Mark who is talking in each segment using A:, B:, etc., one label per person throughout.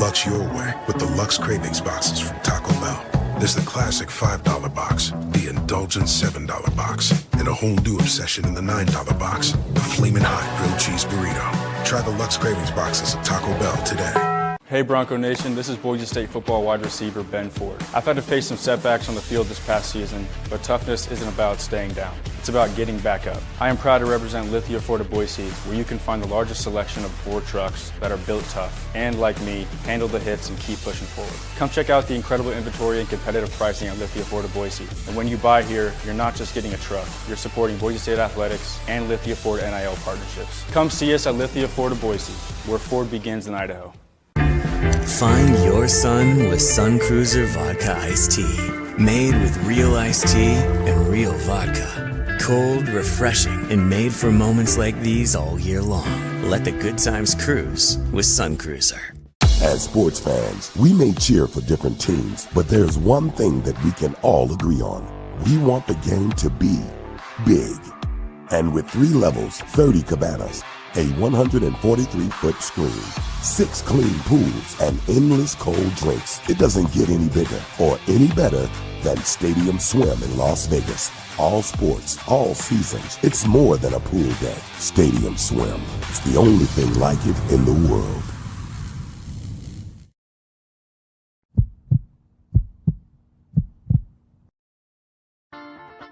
A: Lux your way with the Lux Cravings boxes from Taco Bell. There's the classic $5 box, the indulgent $7 box, and a whole new obsession in the $9 box, the Flamin' Hot Grilled Cheese Burrito. Try the Lux Cravings boxes at Taco Bell today.
B: Hey Bronco Nation, this is Boise State football wide receiver Ben Ford. I've had to face some setbacks on the field this past season, but toughness isn't about staying down. It's about getting back up. I am proud to represent Lithia Ford of Boise, where you can find the largest selection of Ford trucks that are built tough and, like me, handle the hits and keep pushing forward. Come check out the incredible inventory and competitive pricing at Lithia Ford of Boise. And when you buy here, you're not just getting a truck, you're supporting Boise State athletics and Lithia Ford NIL partnerships. Come see us at Lithia Ford of Boise, where Ford begins in Idaho.
C: Find your sun with Sun Cruiser Vodka Iced Tea. Made with real iced tea and real vodka. Cold, refreshing, and made for moments like these all year long. Let the good times cruise with Sun Cruiser.
D: As sports fans, we may cheer for different teams, but there's one thing that we can all agree on. We want the game to be big. And with 3 levels, 30 cabanas, a 143-foot screen, 6 clean pools, and endless cold drinks, it doesn't get any bigger or any better than Stadium Swim in Las Vegas. All sports, all seasons. It's more than a pool deck. Stadium Swim. It's the only thing like it in the world.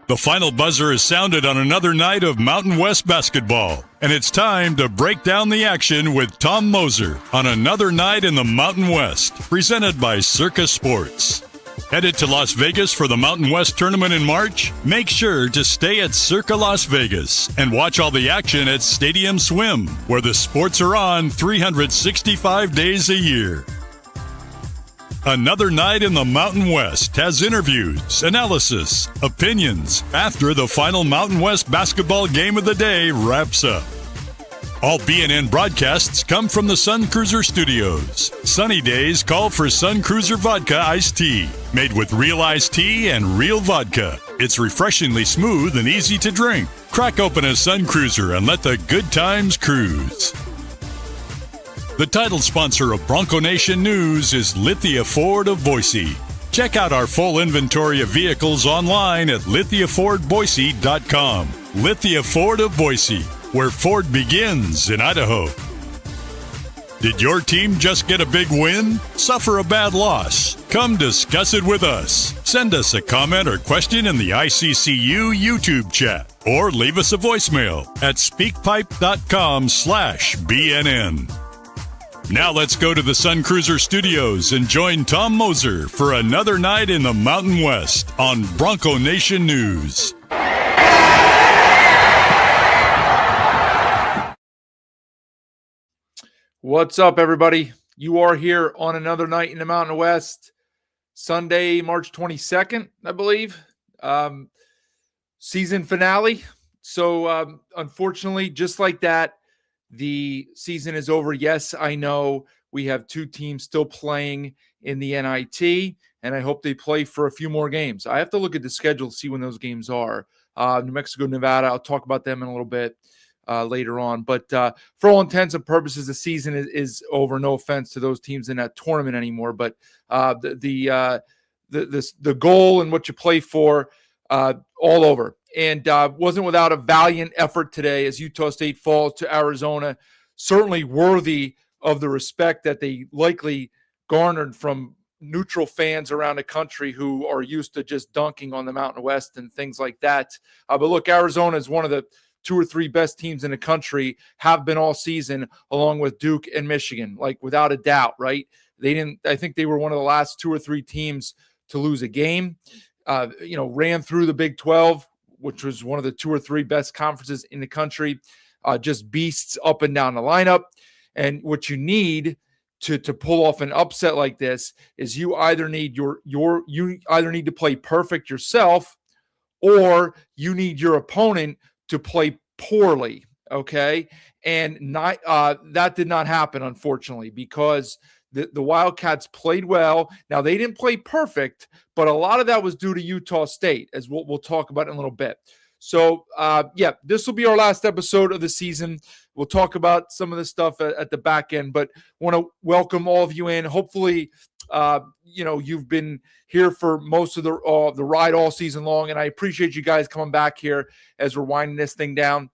E: The final buzzer is sounded on another night of Mountain West basketball, and it's time to break down the action with Tom Moser on another night in the Mountain West, presented by Circa Sports. Headed to Las Vegas for the Mountain West tournament in March? Make sure to stay at Circa Las Vegas and watch all the action at Stadium Swim, where the sports are on 365 days a year. Another night in the Mountain West has interviews, analysis, opinions after the final Mountain West basketball game of the day wraps up. All BNN broadcasts come from the Sun Cruiser Studios. Sunny days call for Sun Cruiser Vodka Iced Tea, made with real iced tea and real vodka. It's refreshingly smooth and easy to drink. Crack open a Sun Cruiser and let the good times cruise. The title sponsor of Bronco Nation News is Lithia Ford of Boise. Check out our full inventory of vehicles online at lithiafordboise.com. Lithia Ford of Boise, where Ford begins in Idaho. Did your team just get a big win? Suffer a bad loss? Come discuss it with us. Send us a comment or question in the ICCU YouTube chat, or leave us a voicemail at speakpipe.com/BNN. Now let's go to the Sun Cruiser Studios and join Tom Moser for another night in the Mountain West on Bronco Nation News.
F: What's up, everybody? You are here on another night in the Mountain West, Sunday, March 22nd, I believe. Season finale. So, unfortunately, just like that, the season is over. Yes, I know we have 2 teams still playing in the NIT, and I hope they play for a few more games. I have to look at the schedule to see when those games are. New Mexico, Nevada, I'll talk about them in a little bit later on. But for all intents and purposes, the season is over. No offense to those teams in that tournament anymore, but the goal and what you play for, all over. And wasn't without a valiant effort today as Utah State falls to Arizona, certainly worthy of the respect that they likely garnered from neutral fans around the country who are used to just dunking on the Mountain West and things like that. But look, Arizona is one of the 2 or 3 best teams in the country, have been all season, along with Duke and Michigan, like without a doubt, right? I think they were one of the last 2 or 3 teams to lose a game. Ran through the Big 12, which was one of the 2 or 3 best conferences in the country, just beasts up and down the lineup. And what you need to pull off an upset like this is you either need you either need to play perfect yourself, or you need your opponent to play poorly. Okay, and that did not happen, unfortunately, because the Wildcats played well. Now, they didn't play perfect, but a lot of that was due to Utah State, as we'll talk about in a little bit. So, this will be our last episode of the season. We'll talk about some of the stuff at the back end, but want to welcome all of you in. Hopefully, you've been here for most of the ride all season long, and I appreciate you guys coming back here as we're winding this thing down.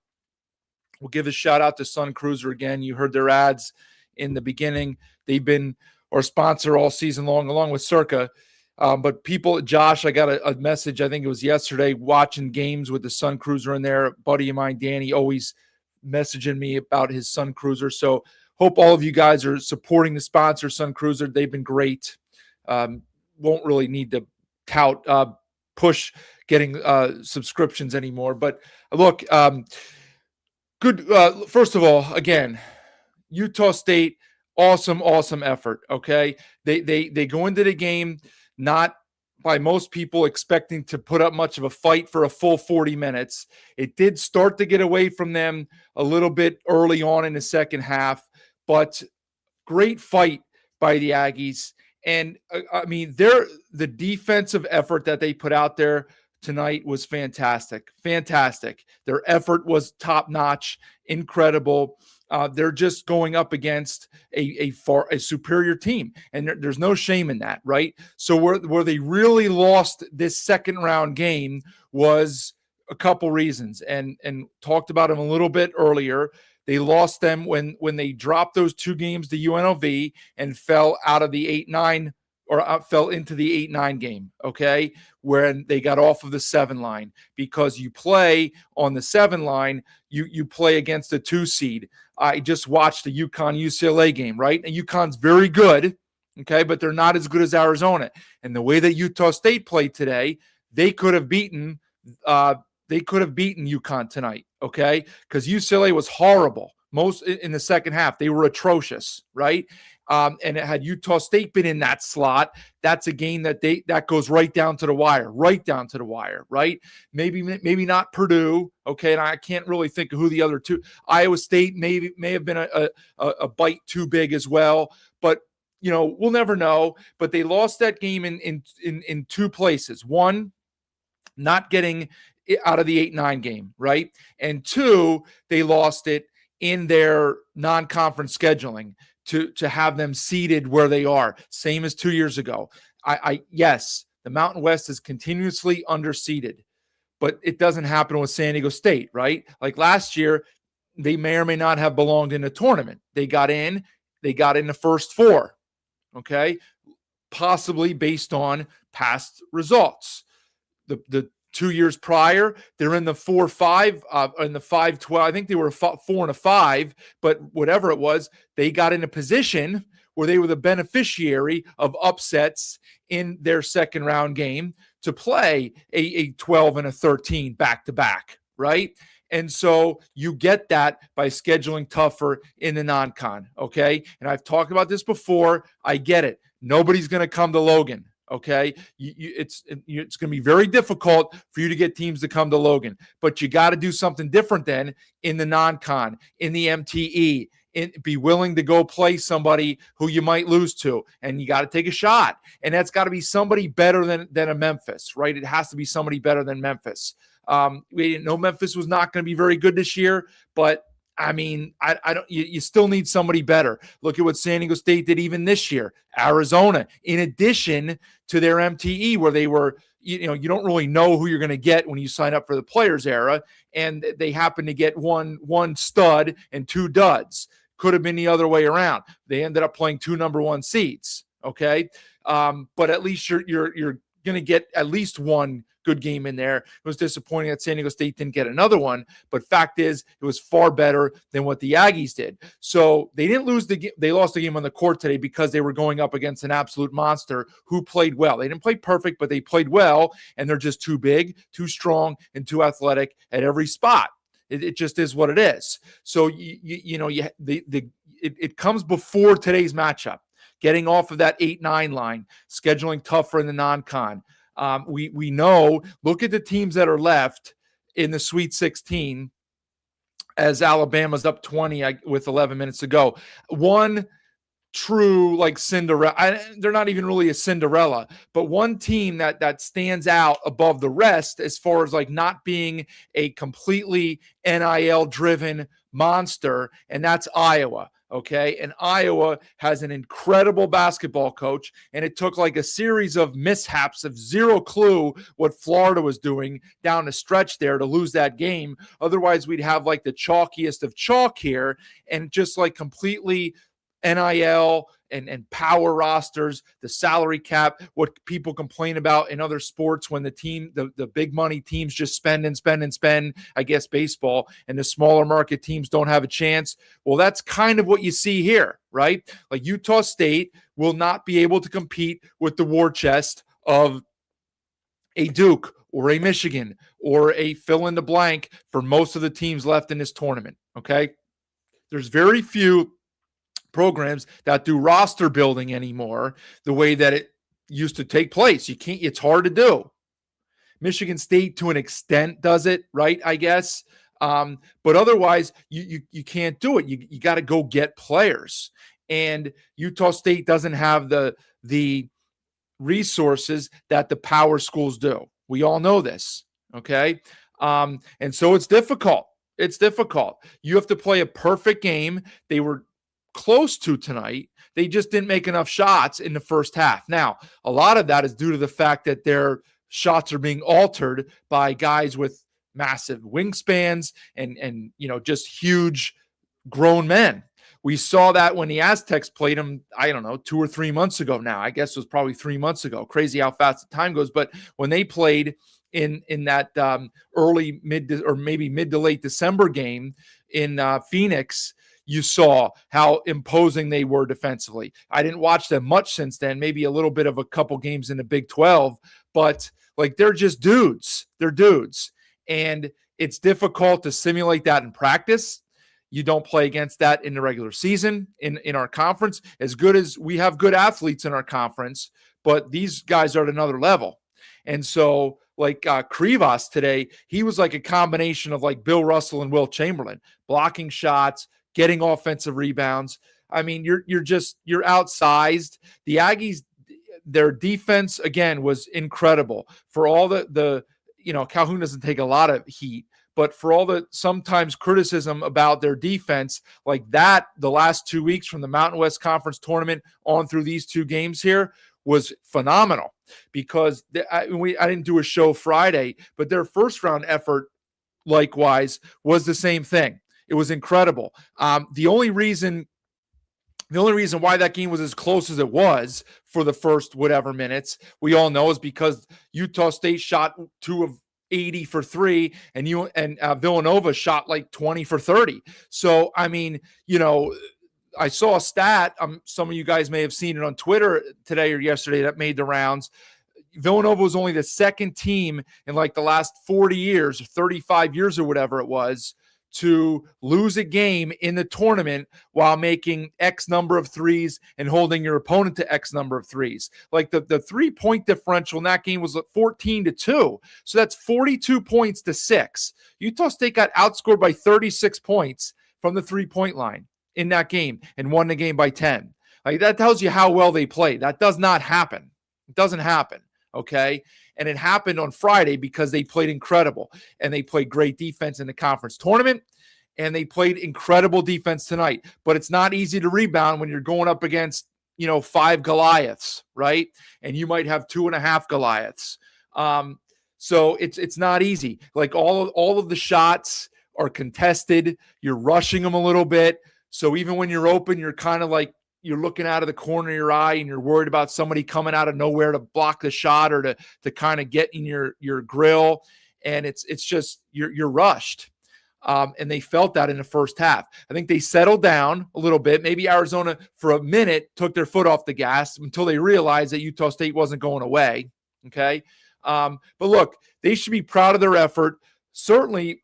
F: We'll give a shout out to Sun Cruiser again. You heard their ads in the beginning. They've been our sponsor all season long, along with Circa. But people, Josh, I got a message, I think it was yesterday, watching games with the Sun Cruiser in there. A buddy of mine, Danny, always messaging me about his Sun Cruiser. So hope all of you guys are supporting the sponsor, Sun Cruiser. They've been great. Won't really need to push getting subscriptions anymore. But look, good. First of all, again, Utah State, awesome effort. Okay, they go into the game not by most people expecting to put up much of a fight for a full 40 minutes. It did start to get away from them a little bit early on in the second half, but great fight by the Aggies. And the defensive effort that they put out there tonight was fantastic. Their effort was top notch, incredible. They're just going up against a superior team, and there's no shame in that, right? So where they really lost this second round game was a couple reasons, and talked about them a little bit earlier. They lost them when they dropped those two games to UNLV and fell out of the 8-9 or fell into the 8-9 game, okay, when they got off of the 7 line, because you play on the 7 line, you play against a 2 seed. I just watched the UConn-UCLA game, right? And UConn's very good, okay, but they're not as good as Arizona. And the way that Utah State played today, they could have beaten UConn tonight, okay? Because UCLA was horrible. Most in the second half, they were atrocious, right? And had Utah State been in that slot, that's a game that goes right down to the wire, right? Maybe not Purdue, okay? And I can't really think of who the other two. Iowa State may have been a bite too big as well, but we'll never know. But they lost that game in two places. One, not getting out of the 8-9 game, right? And two, they lost it in their non-conference scheduling to have them seated where they are, same as 2 years ago. Yes, the Mountain West is continuously underseeded, but it doesn't happen with San Diego State, right? Like last year, they may or may not have belonged in a tournament. They got in the first 4, okay? Possibly based on past results. The 2 years prior, they're in the 4-5, in the 5-12. I think they were 4 and a 5, but whatever it was, they got in a position where they were the beneficiary of upsets in their second round game to play a 12 and a 13 back to back, right? And so you get that by scheduling tougher in the non-con, okay? And I've talked about this before. I get it. Nobody's going to come to Logan. Okay, it's going to be very difficult for you to get teams to come to Logan, but you got to do something different then in the non-con, in the MTE, be willing to go play somebody who you might lose to, and you got to take a shot, and that's got to be somebody better than a Memphis, right? It has to be somebody better than Memphis. We didn't know Memphis was not going to be very good this year, but I mean, I don't. You still need somebody better. Look at what San Diego State did even this year. Arizona, in addition to their MTE, where they were, you don't really know who you're going to get when you sign up for the Players Era, and they happen to get one stud and 2 duds. Could have been the other way around. They ended up playing 2 number 1 seeds. Okay, but at least you're going to get at least one good game in there. It was disappointing that San Diego State didn't get another one, but fact is it was far better than what the Aggies did. So they didn't lose the game. They lost the game on the court today because they were going up against an absolute monster who played well. They didn't play perfect, but they played well, and they're just too big, too strong, and too athletic at every spot. It just is what it is. So it comes before today's matchup. Getting off of that 8-9 line, scheduling tougher in the non-con. We know, look at the teams that are left in the Sweet 16 as Alabama's up 20 with 11 minutes to go. One true like Cinderella. They're not even really a Cinderella, but one team that stands out above the rest as far as like not being a completely NIL driven monster, and that's Iowa. Okay. And Iowa has an incredible basketball coach, and it took like a series of mishaps of zero clue what Florida was doing down the stretch there to lose that game. Otherwise, we'd have like the chalkiest of chalk here, and just like completely NIL and power rosters, the salary cap, what people complain about in other sports when the big money teams just spend and spend and spend, I guess baseball, and the smaller market teams don't have a chance. Well, that's kind of what you see here, right? Like Utah State will not be able to compete with the war chest of a Duke or a Michigan or a fill in the blank for most of the teams left in this tournament, okay? There's very few programs that do roster building anymore the way that it used to take place. It's hard to do. Michigan State to an extent does it, right? I guess. But otherwise you can't do it. You got to go get players. And Utah State doesn't have the resources that the power schools do. We all know this. Okay. And so it's difficult. It's difficult. You have to play a perfect game. They were close to tonight. They just didn't make enough shots in the first half. Now, a lot of that is due to the fact that their shots are being altered by guys with massive wingspans and just huge grown men. We saw that when the Aztecs played them, I don't know, 2 or 3 months ago now. I guess it was probably 3 months ago. Crazy how fast the time goes. But when they played in that early mid to late December game in Phoenix, you saw how imposing they were defensively. I didn't watch them much since then, maybe a little bit of a couple games in the Big 12, but like they're just dudes. They're dudes. And it's difficult to simulate that in practice. You don't play against that in the regular season in our conference. As good as we have good athletes in our conference, but these guys are at another level. And so like Krivas today, he was like a combination of like Bill Russell and Will Chamberlain, blocking shots, getting offensive rebounds. I mean, you're outsized. The Aggies, their defense again was incredible. For all the Calhoun doesn't take a lot of heat, but for all the sometimes criticism about their defense, like that, the last 2 weeks from the Mountain West Conference tournament on through these two games here was phenomenal. Because I didn't do a show Friday, but their first round effort likewise was the same thing. It was incredible. The only reason why that game was as close as it was for the first whatever minutes, we all know, is because Utah State shot 2 of 80 for 3, and Villanova shot like 20 for 30. So, I mean, I saw a stat. Some of you guys may have seen it on Twitter today or yesterday that made the rounds. Villanova was only the second team in like the last 40 years, 35 years or whatever it was, to lose a game in the tournament while making X number of threes and holding your opponent to X number of threes. Like the 3-point differential in that game was 14-2. So that's 42 points to 6. Utah State got outscored by 36 points from the 3-point line in that game and won the game by 10. Like that tells you how well they played. That does not happen. It doesn't happen. Okay. And it happened on Friday because they played incredible, and they played great defense in the conference tournament, and they played incredible defense tonight. But it's not easy to rebound when you're going up against, 5 Goliaths, right? And you might have 2.5 Goliaths. So it's not easy. Like all of the shots are contested. You're rushing them a little bit. So even when you're open, you're kind of like, you're looking out of the corner of your eye and you're worried about somebody coming out of nowhere to block the shot or to kind of get in your grill. And it's just, you're rushed. And they felt that in the first half. I think they settled down a little bit. Maybe Arizona for a minute took their foot off the gas until they realized that Utah State wasn't going away. Okay. But look, they should be proud of their effort. certainly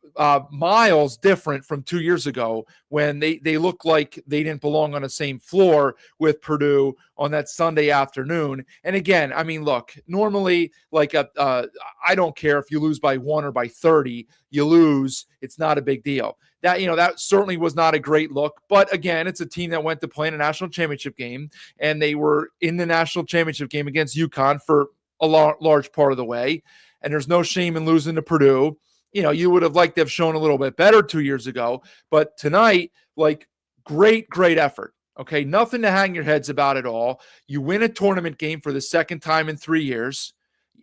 F: miles different from 2 years ago when they looked like they didn't belong on the same floor with Purdue on that Sunday afternoon. And again, I mean, look, normally, like I don't care if you lose by 1 or by 30, you lose. It's not a big deal. That certainly was not a great look. But again, it's a team that went to play in a national championship game, and they were in the national championship game against UConn for a large part of the way. And there's no shame in losing to Purdue. You would have liked to have shown a little bit better 2 years ago, but tonight, like, great effort. Okay, nothing to hang your heads about at all. You win a tournament game for the second time in 3 years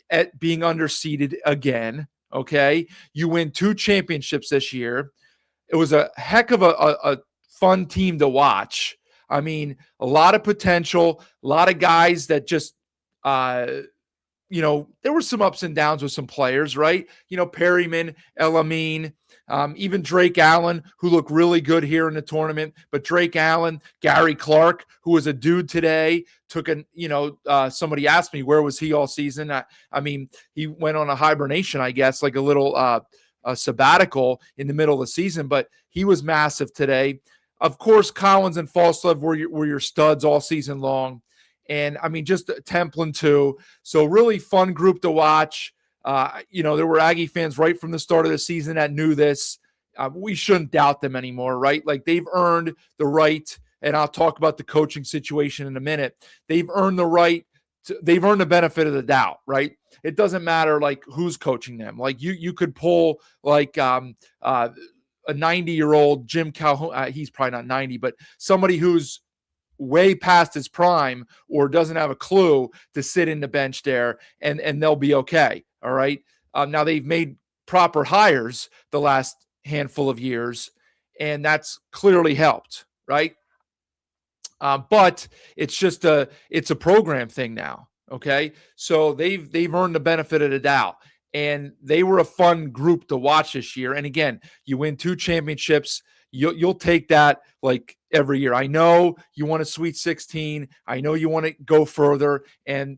F: at being underseeded again. Okay, you win 2 championships this year. It was a heck of a fun team to watch. I mean, a lot of potential, a lot of guys that just there were some ups and downs with some players, right? Perryman, Elamine, even Drake Allen, who looked really good here in the tournament. But Drake Allen, Gary Clark, who was a dude today, took somebody asked me, where was he all season? I mean, he went on a hibernation, I guess, like a little a sabbatical in the middle of the season, but he was massive today. Of course, Collins and Falslove were your studs all season long. And I mean, just Templin too. So really fun group to watch. There were Aggie fans right from the start of the season that knew this. We shouldn't doubt them anymore, right? Like, they've earned the right, and I'll talk about the coaching situation in a minute. They've earned the right. They've earned the benefit of the doubt, right? It doesn't matter like who's coaching them. Like you could pull like a 90-year-old Jim Calhoun. He's probably not 90, but somebody who's way past his prime or doesn't have a clue to sit in the bench there, and they'll be okay. All right. Now they've made proper hires the last handful of years, and that's clearly helped, right? But it's just it's a program thing now. Okay. So they've earned the benefit of the doubt, and they were a fun group to watch this year. And again, you win 2 championships. You'll take that like every year. I know you want a Sweet 16. I know you want to go further, and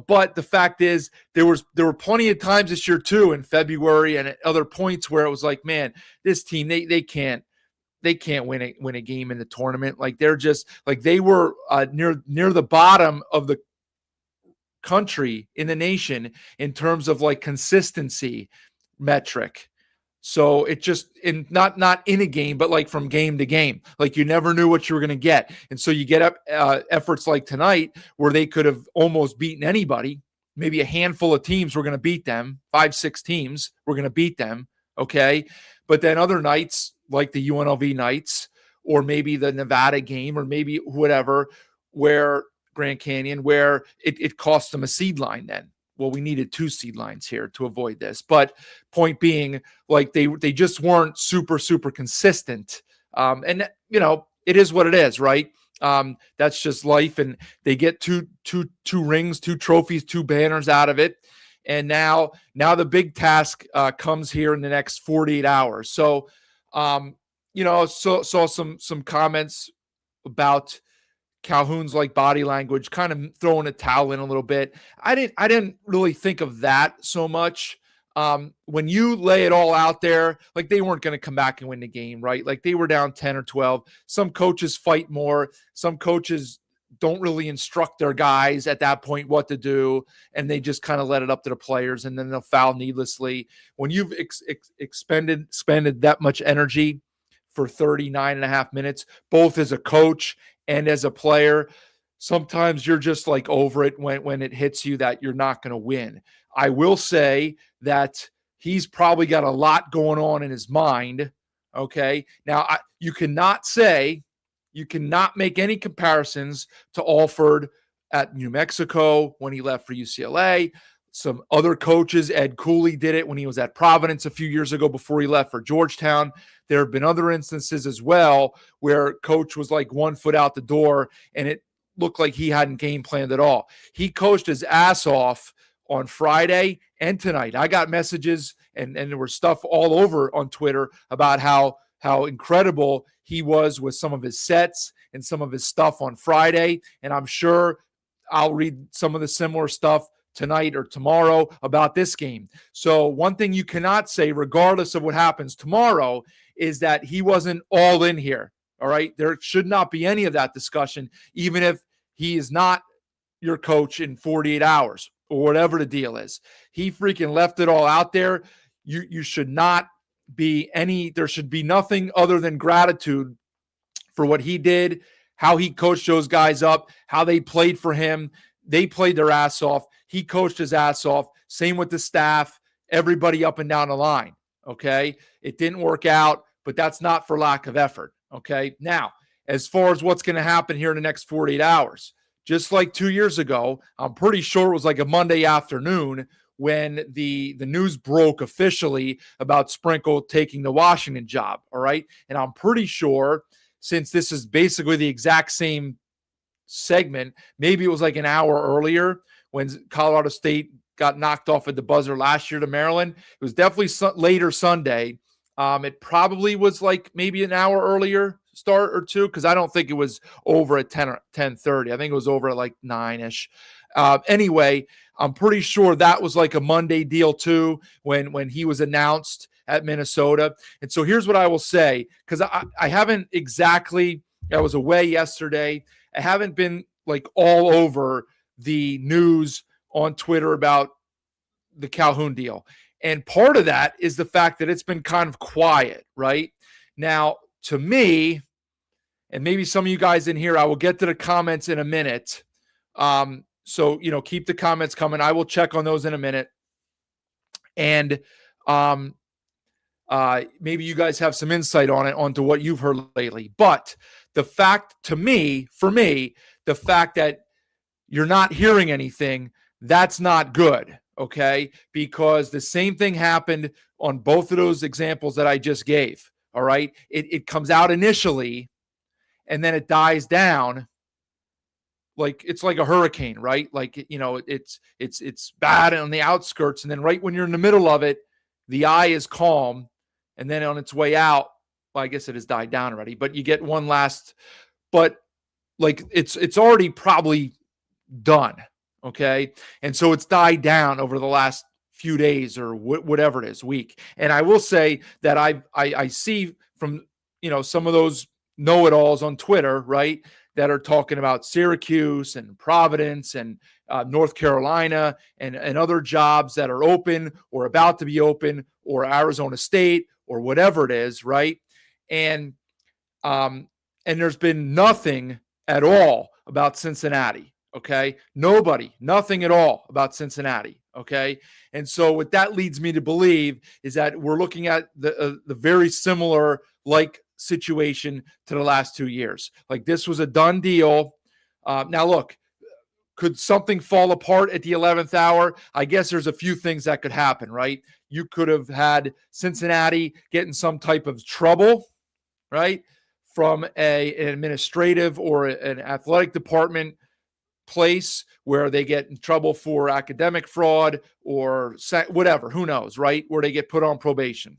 F: but the fact is there were plenty of times this year too, in February and at other points, where it was like, man, this team they can't win a game in the tournament. Like, they're just like, they were near the bottom of the country in the nation in terms of like consistency metric. So it just not in a game, but like from game to game, like you never knew what you were going to get. And so you get up efforts like tonight where they could have almost beaten anybody. Maybe a handful of teams were going to beat them. 5-6 teams were going to beat them. Okay. But then other nights, like the UNLV nights, or maybe the Nevada game, or maybe whatever, where Grand Canyon, where it cost them a seed line then. Well, we needed 2 seed lines here to avoid this. But point being, like, they just weren't super consistent. And it is what it is, right? That's just life. And they get two rings, 2 trophies, 2 banners out of it. And now the big task comes here in the next 48 hours. So, saw some comments about Calhoun's like body language, kind of throwing a towel in a little bit. I didn't really think of that so much. When you lay it all out there, like, they weren't going to come back and win the game, right? Like, they were down 10 or 12. Some coaches fight more. Some coaches don't really instruct their guys at that point what to do, and they just kind of let it up to the players, and then they'll foul needlessly. When you've expended that much energy for 39.5 minutes, both as a coach and as a player, sometimes you're just like over it when it hits you that you're not going to win. I will say that he's probably got a lot going on in his mind. Okay. Now, you cannot make any comparisons to Alford at New Mexico when he left for UCLA. Some other coaches, Ed Cooley did it when he was at Providence a few years ago before he left for Georgetown. There have been other instances as well where coach was like 1 foot out the door and it looked like he hadn't game planned at all. He coached his ass off on Friday and tonight. I got messages and there was stuff all over on Twitter about how incredible he was with some of his sets and some of his stuff on Friday. And I'm sure I'll read some of the similar stuff tonight or tomorrow about this game. So one thing you cannot say, regardless of what happens tomorrow, is that he wasn't all in here. All right. There should not be any of that discussion, even if he is not your coach in 48 hours or whatever the deal is. He freaking left it all out there. You should not be there should be nothing other than gratitude for what he did, how he coached those guys up, how they played for him. They played their ass off. He coached his ass off. Same with the staff, everybody up and down the line. Okay. It didn't work out, but that's not for lack of effort. Okay. Now, as far as what's going to happen here in the next 48 hours, just like 2 years ago, I'm pretty sure it was like a Monday afternoon when the news broke officially about Sprinkle taking the Washington job. All right. And I'm pretty sure, since this is basically the exact same segment, maybe it was like an hour earlier when Colorado State got knocked off at the buzzer last year to Maryland. It was definitely later Sunday. It probably was like maybe an hour earlier start or two, because I don't think it was over at 10 or 10:30. I think it was over at like 9-ish. Anyway, I'm pretty sure that was like a Monday deal too when he was announced at Minnesota. And so here's what I will say, because I haven't exactly – I was away yesterday. I haven't been like all over the news on Twitter about the Calhoun deal. And part of that is the fact that it's been kind of quiet, right? Now, to me, and maybe some of you guys in here, I will get to the comments in a minute. So, keep the comments coming. I will check on those in a minute. And maybe you guys have some insight onto what you've heard lately. But the fact for me, the fact that you're not hearing anything, that's not good, okay? Because the same thing happened on both of those examples that I just gave, all right? It comes out initially, and then it dies down. Like it's like a hurricane, right? Like, it's bad on the outskirts, and then right when you're in the middle of it, the eye is calm, and then on its way out, well, I guess it has died down already, but you get one last, but like it's already probably done, okay? And so it's died down over the last few days or whatever it is, week. And I will say that I see from, some of those know-it-alls on Twitter, right, that are talking about Syracuse and Providence and North Carolina and other jobs that are open or about to be open, or Arizona State or whatever it is, right? And there's been nothing at all about Cincinnati, okay? Nothing at all about Cincinnati, okay? And so what that leads me to believe is that we're looking at the very similar like situation to the last 2 years. Like this was a done deal. Now look, could something fall apart at the 11th hour? I guess there's a few things that could happen, right? You could have had Cincinnati get in some type of trouble, right, from an administrative or an athletic department place where they get in trouble for academic fraud or whatever, who knows, right, where they get put on probation.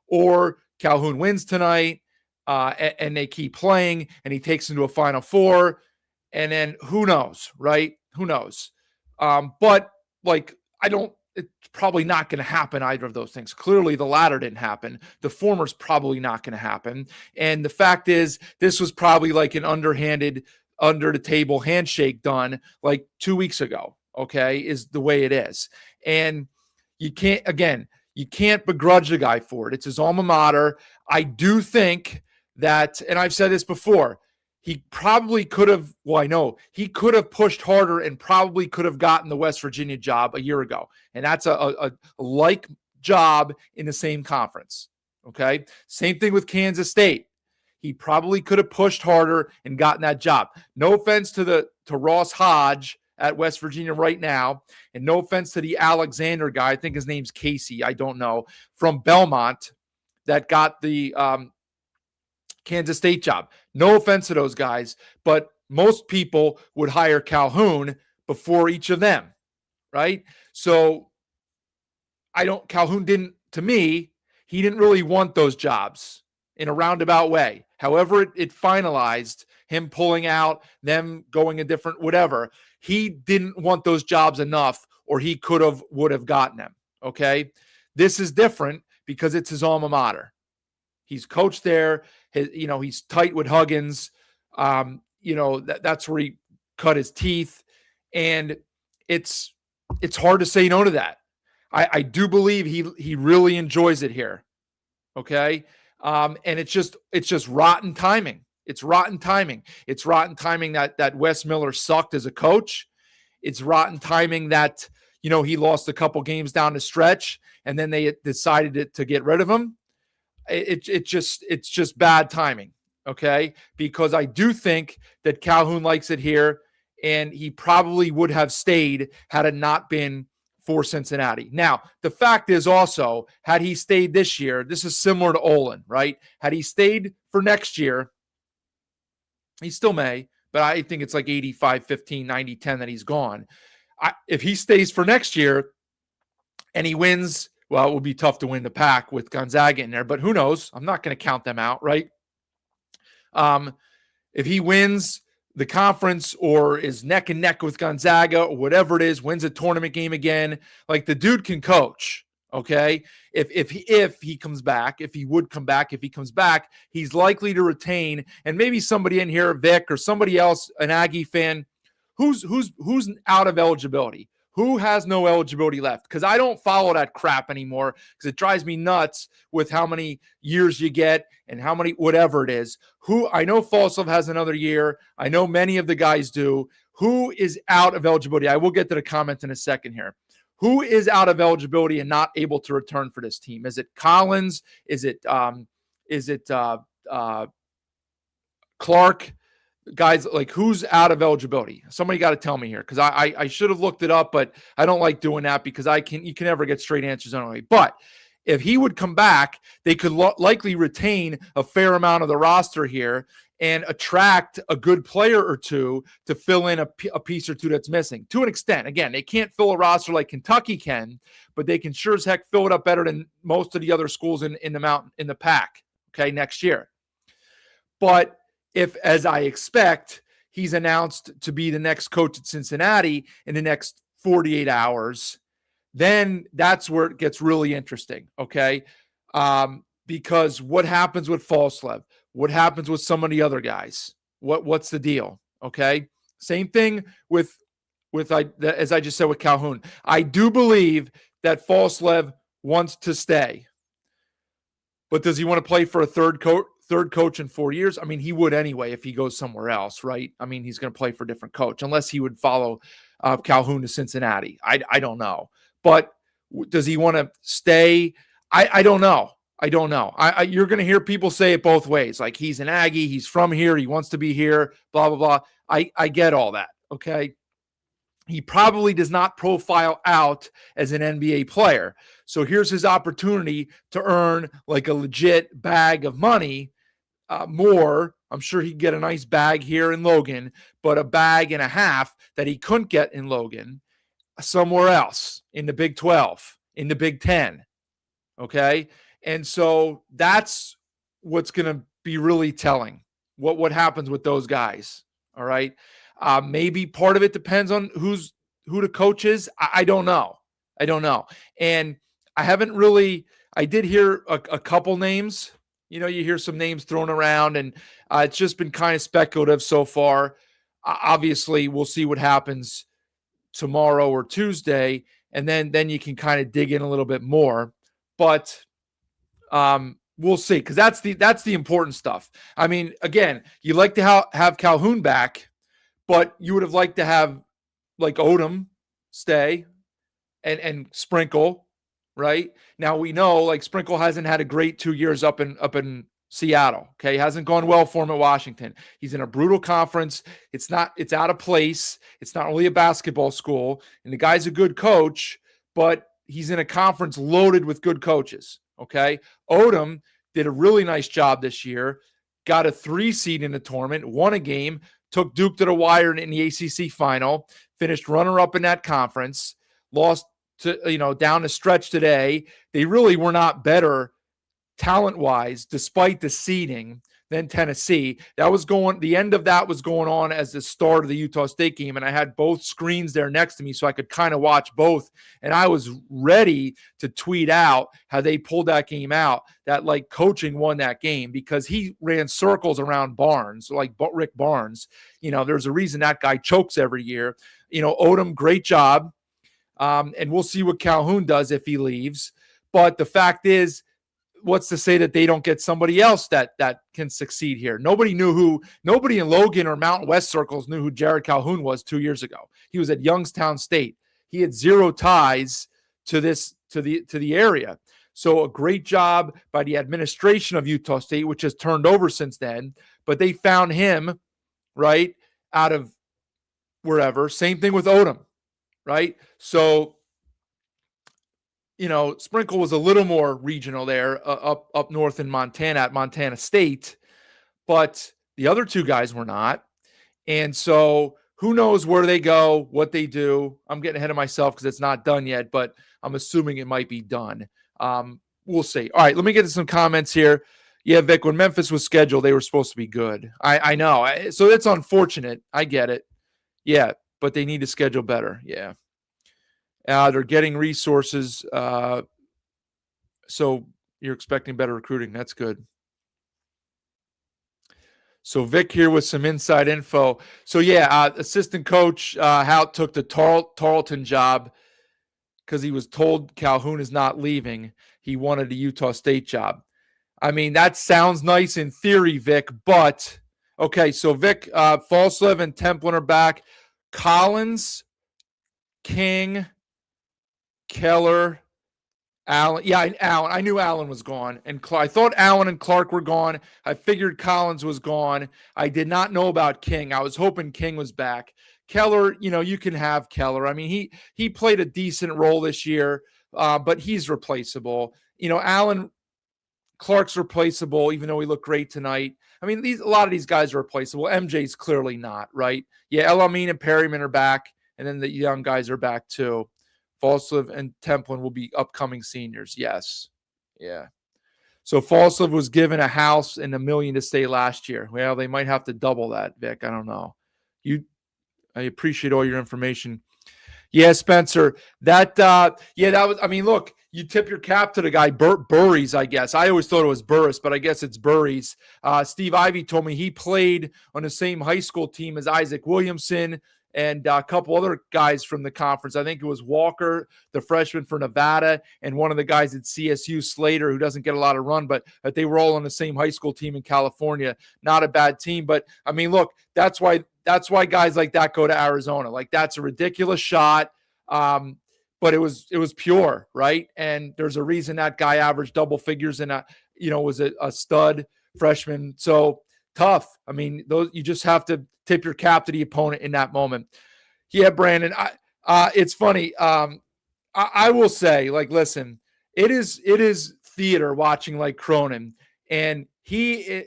F: Or Calhoun wins tonight and they keep playing and he takes them to a Final Four, and then who knows, right? Who knows? But like, it's probably not going to happen, either of those things. Clearly, the latter didn't happen. The former's probably not going to happen. And the fact is, this was probably like an underhanded, under-the-table handshake done like 2 weeks ago, okay, is the way it is. And you can't begrudge the guy for it. It's his alma mater. I do think that, and I've said this before, he probably could have, well, I know he could have pushed harder and probably could have gotten the West Virginia job a year ago. And that's a like job in the same conference. Okay. Same thing with Kansas State. He probably could have pushed harder and gotten that job. No offense to Ross Hodge at West Virginia right now. And no offense to the Alexander guy. I think his name's Casey. I don't know, from Belmont that got the, Kansas State job. No offense to those guys, but most people would hire Calhoun before each of them, right? So Calhoun didn't, to me, he didn't really want those jobs in a roundabout way. However, it finalized, him pulling out, them going a different whatever. He didn't want those jobs enough, or he would have gotten them. Okay. This is different because it's his alma mater. He's coached there. He's tight with Huggins. That's where he cut his teeth. And it's hard to say no to that. I do believe he really enjoys it here. Okay. And it's just rotten timing. It's rotten timing. It's rotten timing that Wes Miller sucked as a coach. It's rotten timing that, he lost a couple games down the stretch and then they decided to get rid of him. It's just bad timing. Okay. Because I do think that Calhoun likes it here and he probably would have stayed had it not been for Cincinnati. Now, the fact is also, had he stayed this year, this is similar to Olin, right? Had he stayed for next year, he still may, but I think it's like 85-15, 90-10 that he's gone. If he stays for next year and he wins, well, it would be tough to win the pack with Gonzaga in there, but who knows? I'm not going to count them out, right? If he wins the conference or is neck and neck with Gonzaga or whatever it is, wins a tournament game again, like the dude can coach. Okay. If he comes back, if he comes back, he's likely to retain. And maybe somebody in here, Vic or somebody else, an Aggie fan, who's out of eligibility, who has no eligibility left. Cause I don't follow that crap anymore because it drives me nuts with how many years you get and how many, whatever it is. I know Falsov has another year. I know many of the guys do. Who is out of eligibility? I will get to the comment in a second here. Who is out of eligibility and not able to return for this team? Is it Collins? Is it Clark? Guys, like, who's out of eligibility? Somebody got to tell me here because I should have looked it up, but I don't like doing that because you can never get straight answers anyway. But if he would come back, they could likely retain a fair amount of the roster here and attract a good player or two to fill in a piece or two that's missing. To an extent, again, they can't fill a roster like Kentucky can, but they can sure as heck fill it up better than most of the other schools in the pack. Okay, next year. But if, as I expect, he's announced to be the next coach at Cincinnati in the next 48 hours, then that's where it gets really interesting. Okay, because what happens with Falslev? What happens with some of the other guys? What's the deal? Okay. Same thing with as I just said with Calhoun. I do believe that Falslev wants to stay, but does he want to play for a third coach in 4 years? I mean, he would anyway if he goes somewhere else, right? I mean, he's going to play for a different coach unless he would follow Calhoun to Cincinnati. I don't know, but does he want to stay? I don't know. I don't know. You're going to hear people say it both ways. Like, he's an Aggie. He's from here. He wants to be here, blah, blah, blah. I get all that. Okay. He probably does not profile out as an NBA player. So here's his opportunity to earn like a legit bag of money more. I'm sure he'd get a nice bag here in Logan, but a bag and a half that he couldn't get in Logan somewhere else in the Big 12, in the Big 10. Okay. And so that's what's going to be really telling what happens with those guys. All right. Maybe part of it depends on who the coach is. I don't know. And I did hear a couple names. You hear some names thrown around and it's just been kind of speculative so far. Obviously we'll see what happens tomorrow or Tuesday. And then you can kind of dig in a little bit more, but we'll see. Cause that's the important stuff. I mean, again, you like to have Calhoun back, but you would have liked to have like Odom stay and Sprinkle, right? Now we know like Sprinkle hasn't had a great 2 years up in Seattle. Okay. Hasn't gone well for him at Washington. He's in a brutal conference. It's out of place. It's not only a basketball school and the guy's a good coach, but he's in a conference loaded with good coaches. Okay. Odom did a really nice job this year, got a 3 seed in the tournament, won a game, took Duke to the wire in the ACC final, finished runner-up in that conference, lost to, down the stretch today. They really were not better talent-wise, despite the seeding, than Tennessee. The end of that was going on as the start of the Utah State game, and I had both screens there next to me so I could kind of watch both, and I was ready to tweet out how they pulled that game out, that like coaching won that game because he ran circles around Barnes, like Rick Barnes. There's a reason that guy chokes every year. Odom, great job, and we'll see what Calhoun does if he leaves, but the fact is, what's to say that they don't get somebody else that can succeed here? Nobody in Logan or Mountain West circles knew who Jared Calhoun was 2 years ago. He was at Youngstown State. He had zero ties to the area. So a great job by the administration of Utah State, which has turned over since then, but they found him right out of wherever. Same thing with Odom, right? So Sprinkle was a little more regional there up north in Montana at Montana State, but the other two guys were not. And so who knows where they go, what they do. I'm getting ahead of myself because it's not done yet, but I'm assuming it might be done. We'll see. All right, let me get to some comments here. Yeah, Vic, when Memphis was scheduled, they were supposed to be good. I know. So it's unfortunate. I get it. Yeah, but they need to schedule better. Yeah. They're getting resources, so you're expecting better recruiting. That's good. So Vic here with some inside info. So yeah, assistant coach Hout took the Tarleton job because he was told Calhoun is not leaving. He wanted a Utah State job. I mean, that sounds nice in theory, Vic, but okay. So Vic, Falslev and Templin are back. Collins, King, Keller, Allen. Yeah, Allen. I knew Allen was gone. And I thought Allen and Clark were gone. I figured Collins was gone. I did not know about King. I was hoping King was back. Keller, you can have Keller. I mean, he played a decent role this year, but he's replaceable. Allen, Clark's replaceable, even though he looked great tonight. I mean, a lot of these guys are replaceable. MJ's clearly not, right? Yeah, El Amin and Perryman are back, and then the young guys are back too. Falslev and Templin will be upcoming seniors. Yes. Yeah. So Falslev was given a house and $1 million to stay last year. Well, they might have to double that, Vic. I don't know. I appreciate all your information. Yeah, Spencer. That was, I mean, look, you tip your cap to the guy, Burries, I guess. I always thought it was Burris, but I guess it's Burries. Steve Ivey told me he played on the same high school team as Isaac Williamson and a couple other guys from the conference. I think it was Walker, the freshman for Nevada, and one of the guys at CSU, Slater, who doesn't get a lot of run, but they were all on the same high school team in California. Not a bad team, but I mean, look, that's why guys like that go to Arizona. Like, that's a ridiculous shot, but it was pure, right? And there's a reason that guy averaged double figures and was a stud freshman. So tough. I mean, you just have to tip your cap to the opponent in that moment. Yeah, Brandon. It's funny. I will say, like, listen, it is theater watching like Cronin, and I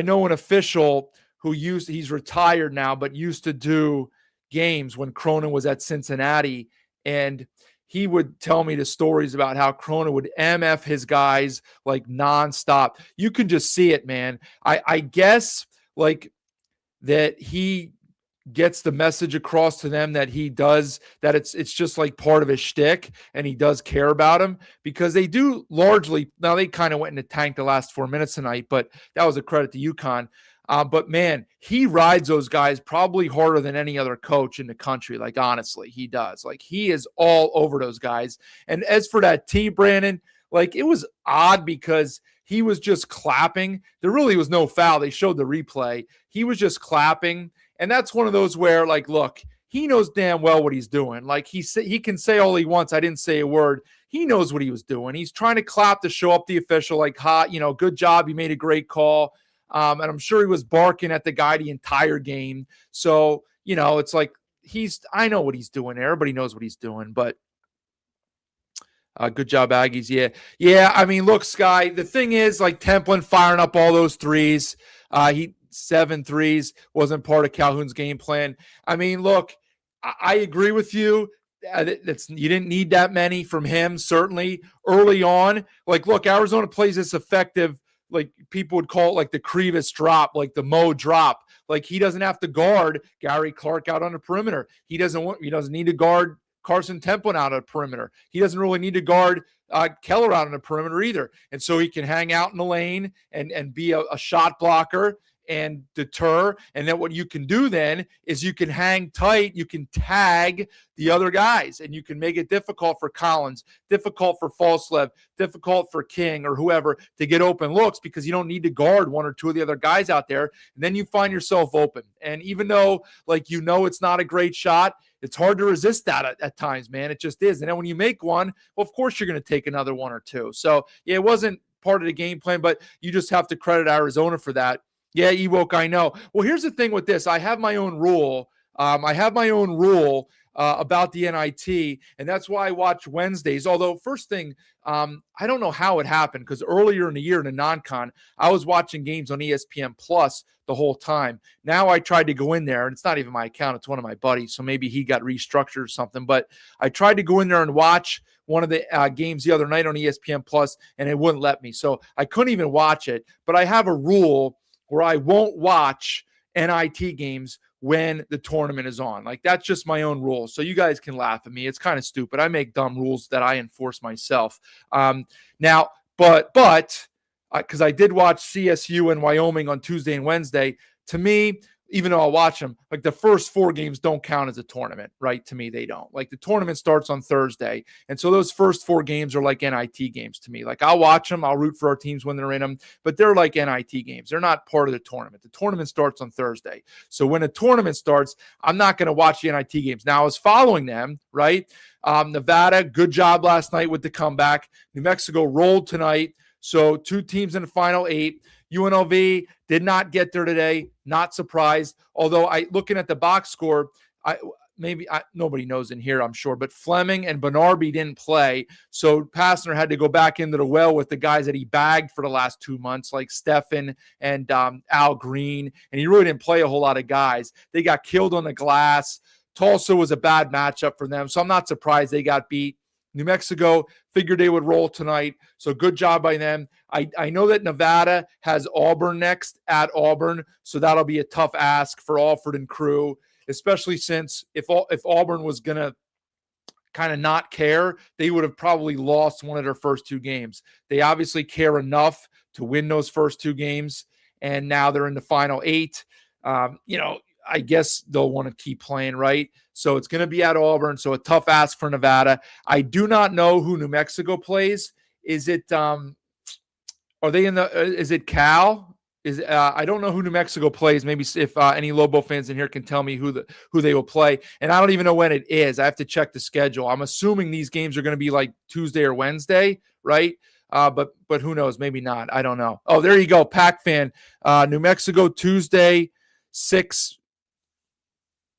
F: know an official he's retired now, but used to do games when Cronin was at Cincinnati, and he would tell me the stories about how Cronin would MF his guys like nonstop. You can just see it, man. I guess like that he gets the message across to them that he does, that it's just like part of his shtick, and he does care about him, because they do largely. Now they kind of went in the tank the last 4 minutes tonight, but that was a credit to UConn. But man, he rides those guys probably harder than any other coach in the country. Like, honestly, he does. Like, he is all over those guys. And as for that tee, Brandon, like, it was odd because he was just clapping. There really was no foul. They showed the replay. He was just clapping. And that's one of those where, like, look, he knows damn well what he's doing. Like, he can say all he wants. I didn't say a word. He knows what he was doing. He's trying to clap to show up the official, like, hot, good job. You made a great call. And I'm sure he was barking at the guy the entire game. So, it's like I know what he's doing. Everybody knows what he's doing, but good job, Aggies. Yeah. Yeah. I mean, look, Sky, the thing is, like, Templin firing up all those threes. 7 threes wasn't part of Calhoun's game plan. I mean, look, I agree with you. you didn't need that many from him, certainly early on. Like, look, Arizona plays this effective, like people would call it like the Crevis drop, like the Mo drop. Like, he doesn't have to guard Gary Clark out on the perimeter. He doesn't need to guard Carson Templin out on the perimeter. He doesn't really need to guard Keller out on the perimeter either. And so he can hang out in the lane and be a shot blocker and deter. And then what you can do then is you can hang tight, you can tag the other guys, and you can make it difficult for Collins, difficult for Falslev, difficult for King or whoever to get open looks, because you don't need to guard one or two of the other guys out there. And then you find yourself open. And even though, like, it's not a great shot, it's hard to resist that at times, man. It just is. And then when you make one, well, of course you're going to take another one or two. So, yeah, it wasn't part of the game plan, but you just have to credit Arizona for that. Yeah, Ewok, I know. Well, here's the thing with this. I have my own rule. About the NIT, and that's why I watch Wednesdays. Although, first thing, I don't know how it happened, because earlier in the year in the non-con, I was watching games on ESPN Plus the whole time. Now I tried to go in there, and it's not even my account. It's one of my buddies, so maybe he got restructured or something. But I tried to go in there and watch one of the games the other night on ESPN Plus, and it wouldn't let me. So I couldn't even watch it. But I have a rule where I won't watch NIT games when the tournament is on. Like, that's just my own rule. So you guys can laugh at me. It's kind of stupid. I make dumb rules that I enforce myself. Now, because I did watch CSU and Wyoming on Tuesday and Wednesday, to me, even though I'll watch them, like, the first 4 games don't count as a tournament, right? To me, they don't. Like, the tournament starts on Thursday. And so those first 4 games are like NIT games to me. Like, I'll watch them. I'll root for our teams when they're in them, but they're like NIT games. They're not part of the tournament. The tournament starts on Thursday. So when a tournament starts, I'm not going to watch the NIT games. Now, I was following them, right? Nevada, good job last night with the comeback. New Mexico rolled tonight. So 2 teams in the final 8. UNLV did not get there today. Not surprised. Although, looking at the box score, nobody knows in here, I'm sure, but Fleming and Benarby didn't play. So Passner had to go back into the well with the guys that he bagged for the last 2 months, like Stefan and Al Green. And he really didn't play a whole lot of guys. They got killed on the glass. Tulsa was a bad matchup for them. So I'm not surprised they got beat. New Mexico figured they would roll tonight, so good job by them. I know that Nevada has Auburn next at Auburn, so that'll be a tough ask for Alford and crew, especially since if Auburn was going to kind of not care, they would have probably lost one of their first 2 games. They obviously care enough to win those first 2 games, and now they're in the final 8. I guess they'll want to keep playing, right? So it's going to be at Auburn. So a tough ask for Nevada. I do not know who New Mexico plays. Is it, are they in the, is it Cal? I don't know who New Mexico plays. Maybe if any Lobo fans in here can tell me who they will play. And I don't even know when it is. I have to check the schedule. I'm assuming these games are going to be like Tuesday or Wednesday, right? But who knows? Maybe not. I don't know. Oh, there you go. Pac fan. New Mexico Tuesday, 6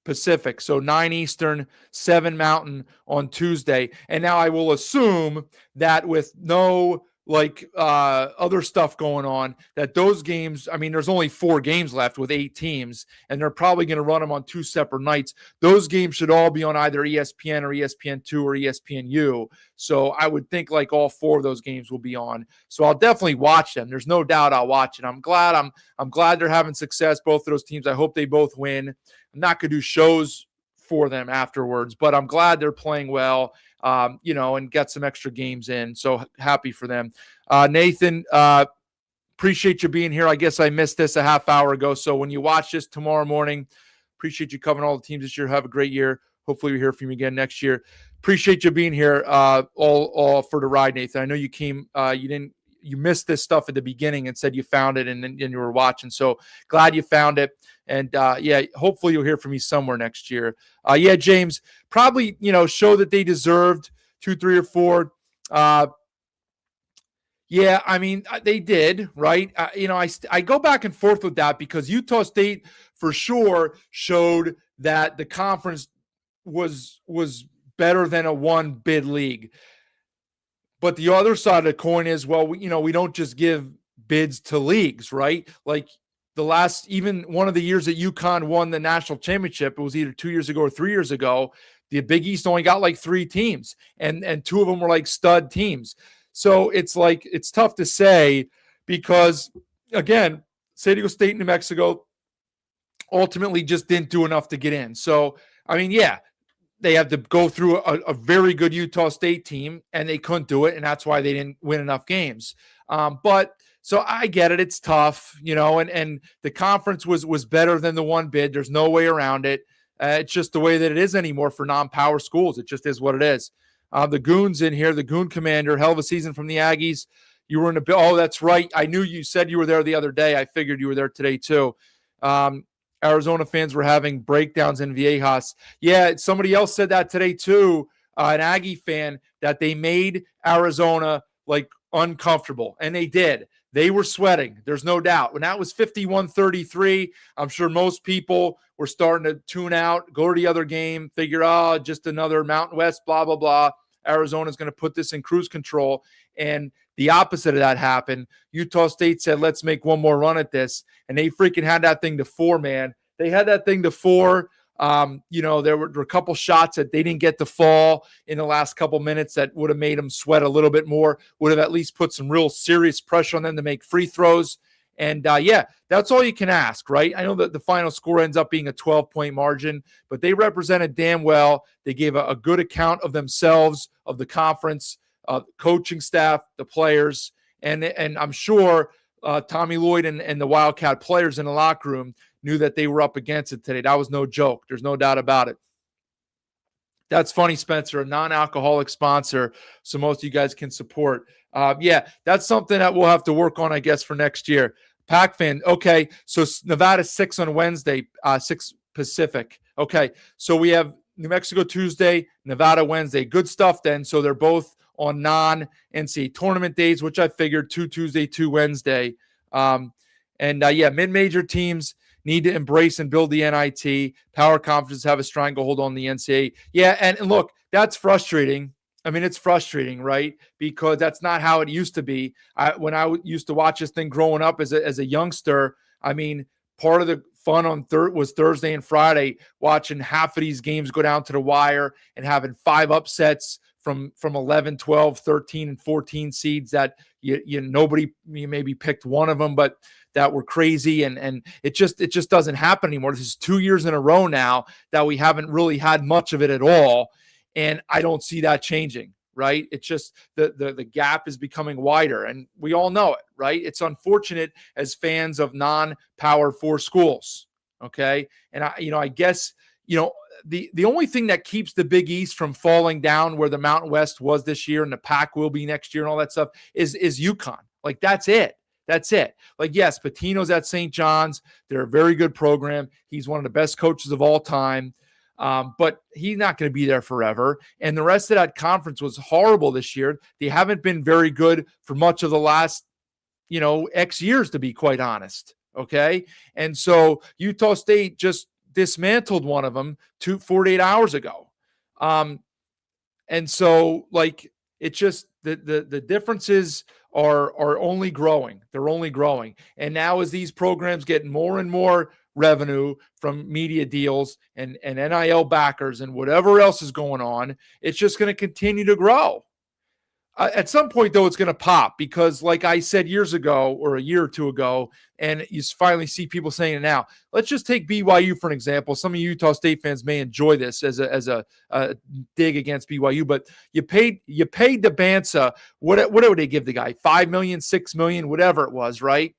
F: Pacific, so 9 Eastern, 7 Mountain on Tuesday. And now I will assume that with no other stuff going on, that those games, I mean, there's only 4 games left with 8 teams, and they're probably going to run them on 2 separate nights. Those games should all be on either ESPN or ESPN2 or ESPNU. So I would think like all 4 of those games will be on. So I'll definitely watch them. There's no doubt I'll watch it. I'm glad they're having success, both of those teams. I hope they both win. I'm not going to do shows for them afterwards, but I'm glad they're playing well, and get some extra games in. So happy for them. Nathan, appreciate you being here. I guess I missed this a half hour ago. So when you watch this tomorrow morning, appreciate you covering all the teams this year. Have a great year. Hopefully we hear from you again next year. Appreciate you being here all for the ride, Nathan. I know you came, you missed this stuff at the beginning and said you found it and you were watching. So glad you found it. And hopefully you'll hear from me somewhere next year. James, probably, show that they deserved 2, 3, or 4. I mean, they did, right? I go back and forth with that because Utah State for sure showed that the conference was better than a 1-bid league. But the other side of the coin is, well, we don't just give bids to leagues, right? Like even one of the years that UConn won the national championship, it was either 2 years ago or 3 years ago, The Big East only got like 3 teams, and 2 of them were like stud teams. So it's like, it's tough to say because, again, San Diego State, New Mexico ultimately just didn't do enough to get in. So, I mean, yeah, they had to go through a very good Utah State team, and they couldn't do it, and that's why they didn't win enough games. But so I get it; it's tough, and the conference was better than the one bid. There's no way around it. It's just the way that it is anymore for non-power schools. It just is what it is. The Goons in here, the Goon Commander, hell of a season from the Aggies. You were in oh, that's right. I knew you said you were there the other day. I figured you were there today too. Arizona fans were having breakdowns in Viejas. Yeah, somebody else said that today too, an Aggie fan, that they made Arizona like uncomfortable, and they did. They were sweating. There's no doubt. When that was 51-33, I'm sure most people were starting to tune out, go to the other game, figure, just another Mountain West, blah, blah, blah. Arizona's going to put this in cruise control. And the opposite of that happened. Utah State said, let's make one more run at this. And they freaking had that thing to 4, man. They had that thing to 4. There were a couple shots that they didn't get to fall in the last couple minutes that would have made them sweat a little bit more, would have at least put some real serious pressure on them to make free throws. And that's all you can ask, right? I know that the final score ends up being a 12-point margin, but they represented damn well. They gave a good account of themselves, of the conference, coaching staff, the players, and I'm sure Tommy Lloyd and the Wildcat players in the locker room knew that they were up against it today. That was no joke. There's no doubt about it. That's funny, Spencer, a non-alcoholic sponsor, so most of you guys can support. That's something that we'll have to work on, I guess, for next year. Pac-Fan, okay, so Nevada 6 on Wednesday, 6 Pacific. Okay, so we have New Mexico Tuesday, Nevada Wednesday. Good stuff then. So they're both on non-NCAA tournament days, which I figured 2 Tuesday, 2 Wednesday. Mid-major teams need to embrace and build the NIT. Power conferences have a stranglehold on the NCAA. Yeah, and look, that's frustrating. I mean, it's frustrating, right? Because that's not how it used to be. When I used to watch this thing growing up as a youngster, I mean, part of the fun was Thursday and Friday, watching half of these games go down to the wire and having 5 upsets from 11, 12, 13, and 14 seeds that you maybe picked one of them, but that were crazy. And it just doesn't happen anymore. This is 2 years in a row now that we haven't really had much of it at all. And I don't see that changing, right? It's just the gap is becoming wider, and we all know it, right? It's unfortunate as fans of non-Power 4 schools, okay? And I guess, the only thing that keeps the Big East from falling down where the Mountain West was this year and the Pac will be next year and all that stuff is UConn. Like, that's it. That's it. Like, yes, Pitino's at St. John's. They're a very good program. He's one of the best coaches of all time. But he's not going to be there forever. And the rest of that conference was horrible this year. They haven't been very good for much of the last, X years, to be quite honest. Okay. And so Utah State just dismantled one of them 48 hours ago. And so it's just the differences are only growing. They're only growing. And now as these programs get more and more revenue from media deals and NIL backers and whatever else is going on, it's just going to continue to grow. At some point, though, it's going to pop because, like I said years ago or a year or two ago, and you finally see people saying it now. Let's just take BYU for an example. Some of you Utah State fans may enjoy this as a dig against BYU, but you paid DeBansa, what would they give the guy? $5 million, $6 million, whatever it was, right?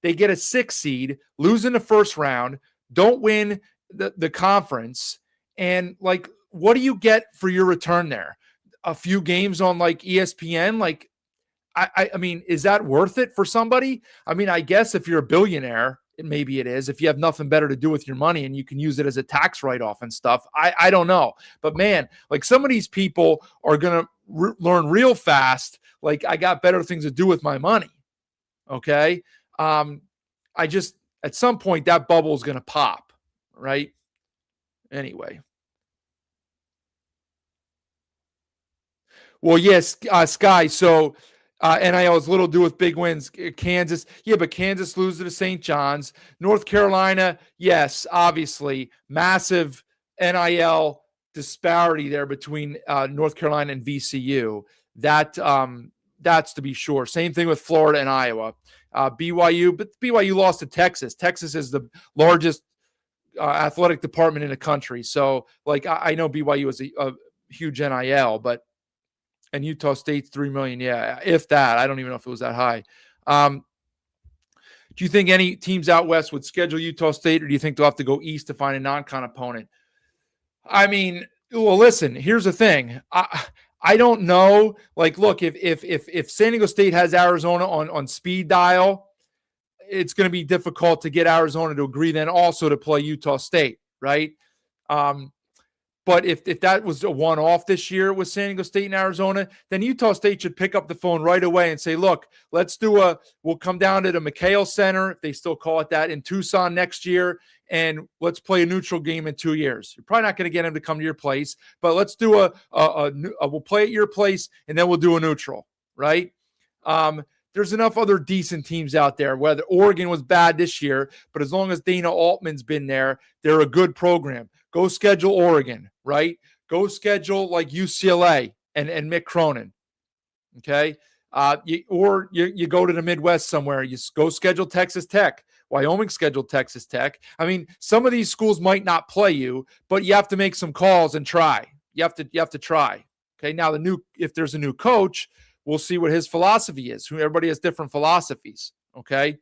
F: They get a 6 seed, lose in the first round, don't win the conference, and what do you get for your return there? A few games on ESPN? I mean, is that worth it for somebody? I mean, I guess if you're a billionaire, maybe it is. If you have nothing better to do with your money and you can use it as a tax write-off and stuff, I don't know. But man, some of these people are going to learn real fast. I got better things to do with my money. Okay. At some point that bubble is going to pop, right? Anyway. Well, yes, Sky. So NIL has little to do with big wins. Kansas, but Kansas loses to St. John's. North Carolina, yes, obviously, massive NIL disparity there between North Carolina and VCU. That's to be sure. Same thing with Florida and Iowa. BYU, but BYU lost to Texas. Texas is the largest athletic department in the country. So, like, I know BYU is a huge NIL, and Utah State's 3 million. Yeah, if that. I don't even know if it was that high. Do you think any teams out west would schedule Utah State, or do you think they'll have to go east to find a non-con opponent? I mean, well, listen, here's the thing. I don't know. Like, look, if San Diego State has Arizona on speed dial, it's going to be difficult to get Arizona to agree then also to play Utah State, right? But if that was a one-off this year with San Diego State and Arizona, then Utah State should pick up the phone right away and say, look, we'll come down to the McHale Center, if they still call it that, in Tucson next year, and let's play a neutral game in 2 years. You're probably not going to get them to come to your place, but let's do we'll play at your place, and then we'll do a neutral, right? There's enough other decent teams out there. Whether Oregon was bad this year, but as long as Dana Altman's been there, they're a good program. Go schedule Oregon, right? Go schedule like UCLA and Mick Cronin, okay? You go to the Midwest somewhere. You go schedule Texas Tech. Wyoming scheduled Texas Tech. I mean, some of these schools might not play you, but you have to make some calls and try. You have to try. Okay, now if there's a new coach, we'll see what his philosophy is. Everybody has different philosophies, okay?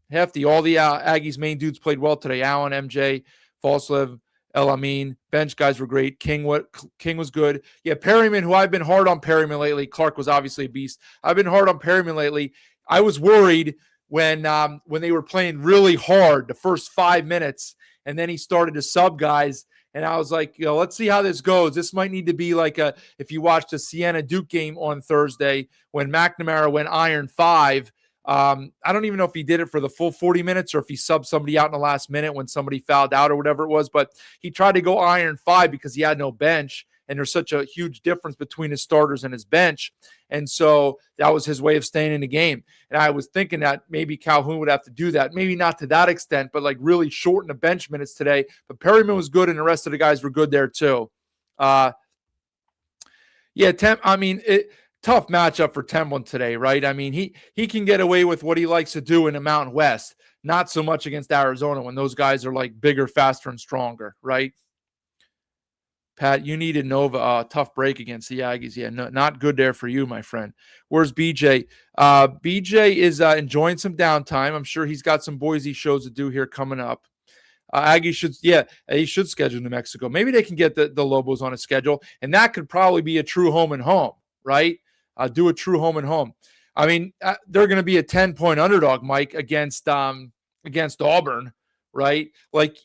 F: Hefty, all the Aggies main dudes played well today. Allen, MJ, Falslev, El Amin. Bench guys were great. King was good. Yeah, Perryman, who I've been hard on Perryman lately. Clark was obviously a beast. I've been hard on Perryman lately. I was worried when they were playing really hard the first 5 minutes, and then he started to sub guys. And I was like, let's see how this goes. This might need to be like if you watched the Siena Duke game on Thursday when McNamara went iron 5. I don't even know if he did it for the full 40 minutes or if he subbed somebody out in the last minute when somebody fouled out or whatever it was. But he tried to go iron 5 because he had no bench. And there's such a huge difference between his starters and his bench. And so that was his way of staying in the game. And I was thinking that maybe Calhoun would have to do that. Maybe not to that extent, but like really shorten the bench minutes today. But Perryman was good, and the rest of the guys were good there too. Tough matchup for Templin today, right? I mean, he can get away with what he likes to do in the Mountain West. Not so much against Arizona when those guys are like bigger, faster, and stronger, right? Pat, you needed Nova. Tough break against the Aggies. Yeah, no, not good there for you, my friend. Where's BJ? BJ is enjoying some downtime. I'm sure he's got some Boise shows to do here coming up. Aggies he should schedule New Mexico. Maybe they can get the Lobos on a schedule, and that could probably be a true home and home, right? Do a true home and home. I mean, they're going to be a 10-point underdog, Mike, against Auburn, right? Like,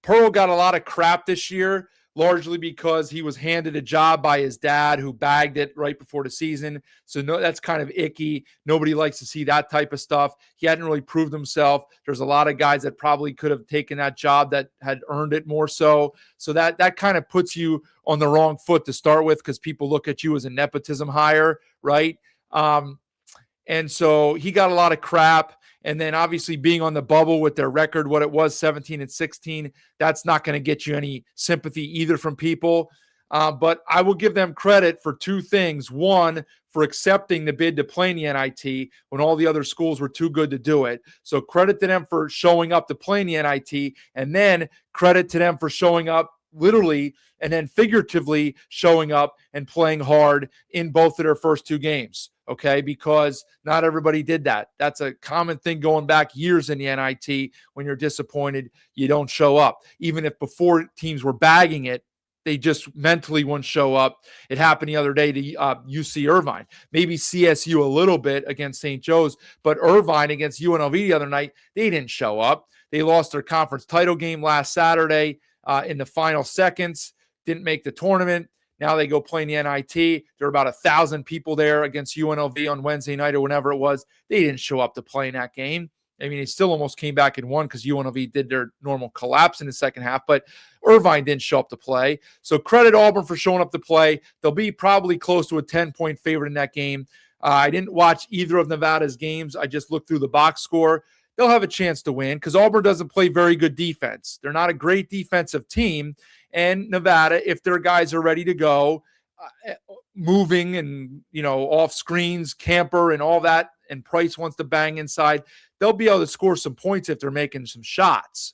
F: Pearl got a lot of crap this year, largely because he was handed a job by his dad who bagged it right before the season. So no, that's kind of icky. Nobody likes to see that type of stuff. He hadn't really proved himself. There's a lot of guys that probably could have taken that job that had earned it more so. So that kind of puts you on the wrong foot to start with because people look at you as a nepotism hire, right? And so he got a lot of crap. And then obviously being on the bubble with their record, what it was, 17-16, that's not going to get you any sympathy either from people. But I will give them credit for two things. One, for accepting the bid to play in the NIT when all the other schools were too good to do it. So credit to them for showing up to play in the NIT, and then credit to them for showing up literally and then figuratively showing up and playing hard in both of their first two games. Okay, because not everybody did that. That's a common thing going back years in the NIT. When you're disappointed, you don't show up. Even if before teams were bagging it, they just mentally wouldn't show up. It happened the other day to UC Irvine. Maybe CSU a little bit against St. Joe's, but Irvine against UNLV the other night, they didn't show up. They lost their conference title game last Saturday in the final seconds, didn't make the tournament. Now they go play in the NIT. There were about 1,000 people there against UNLV on Wednesday night or whenever it was. They didn't show up to play in that game. I mean, they still almost came back and won because UNLV did their normal collapse in the second half, but Irvine didn't show up to play. So credit Auburn for showing up to play. They'll be probably close to a 10-point favorite in that game. I didn't watch either of Nevada's games. I just looked through the box score. they'll have a chance to win because Auburn doesn't play very good defense. They're not a great defensive team. And Nevada, if their guys are ready to go, moving and, off screens, Camper and all that, and Price wants to bang inside, they'll be able to score some points if they're making some shots.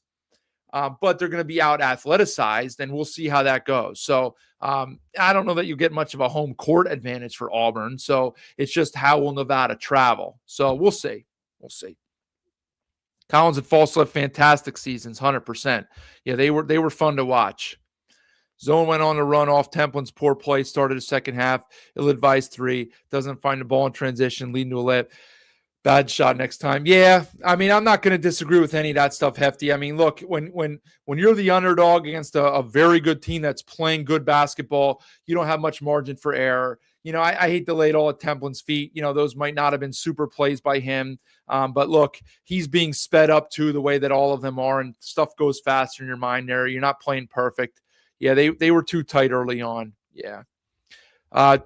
F: But they're going to be out athleticized, and we'll see how that goes. So I don't know that you get much of a home court advantage for Auburn. So it's just how will Nevada travel. So we'll see. We'll see. Collins and Falsell have fantastic seasons, 100%. Yeah, they were fun to watch. Zone went on to run off Templin's poor play, started the second half, ill-advised three, doesn't find the ball in transition, leading to a layup. Bad shot next time. Yeah, I mean, I'm not going to disagree with any of that stuff, Hefty. I mean, look, when you're the underdog against a very good team that's playing good basketball, you don't have much margin for error. I hate to lay it all at Templin's feet. Those might not have been super plays by him. But look, he's being sped up to the way that all of them are, and stuff goes faster in your mind there. You're not playing perfect. Yeah, they were too tight early on. Yeah.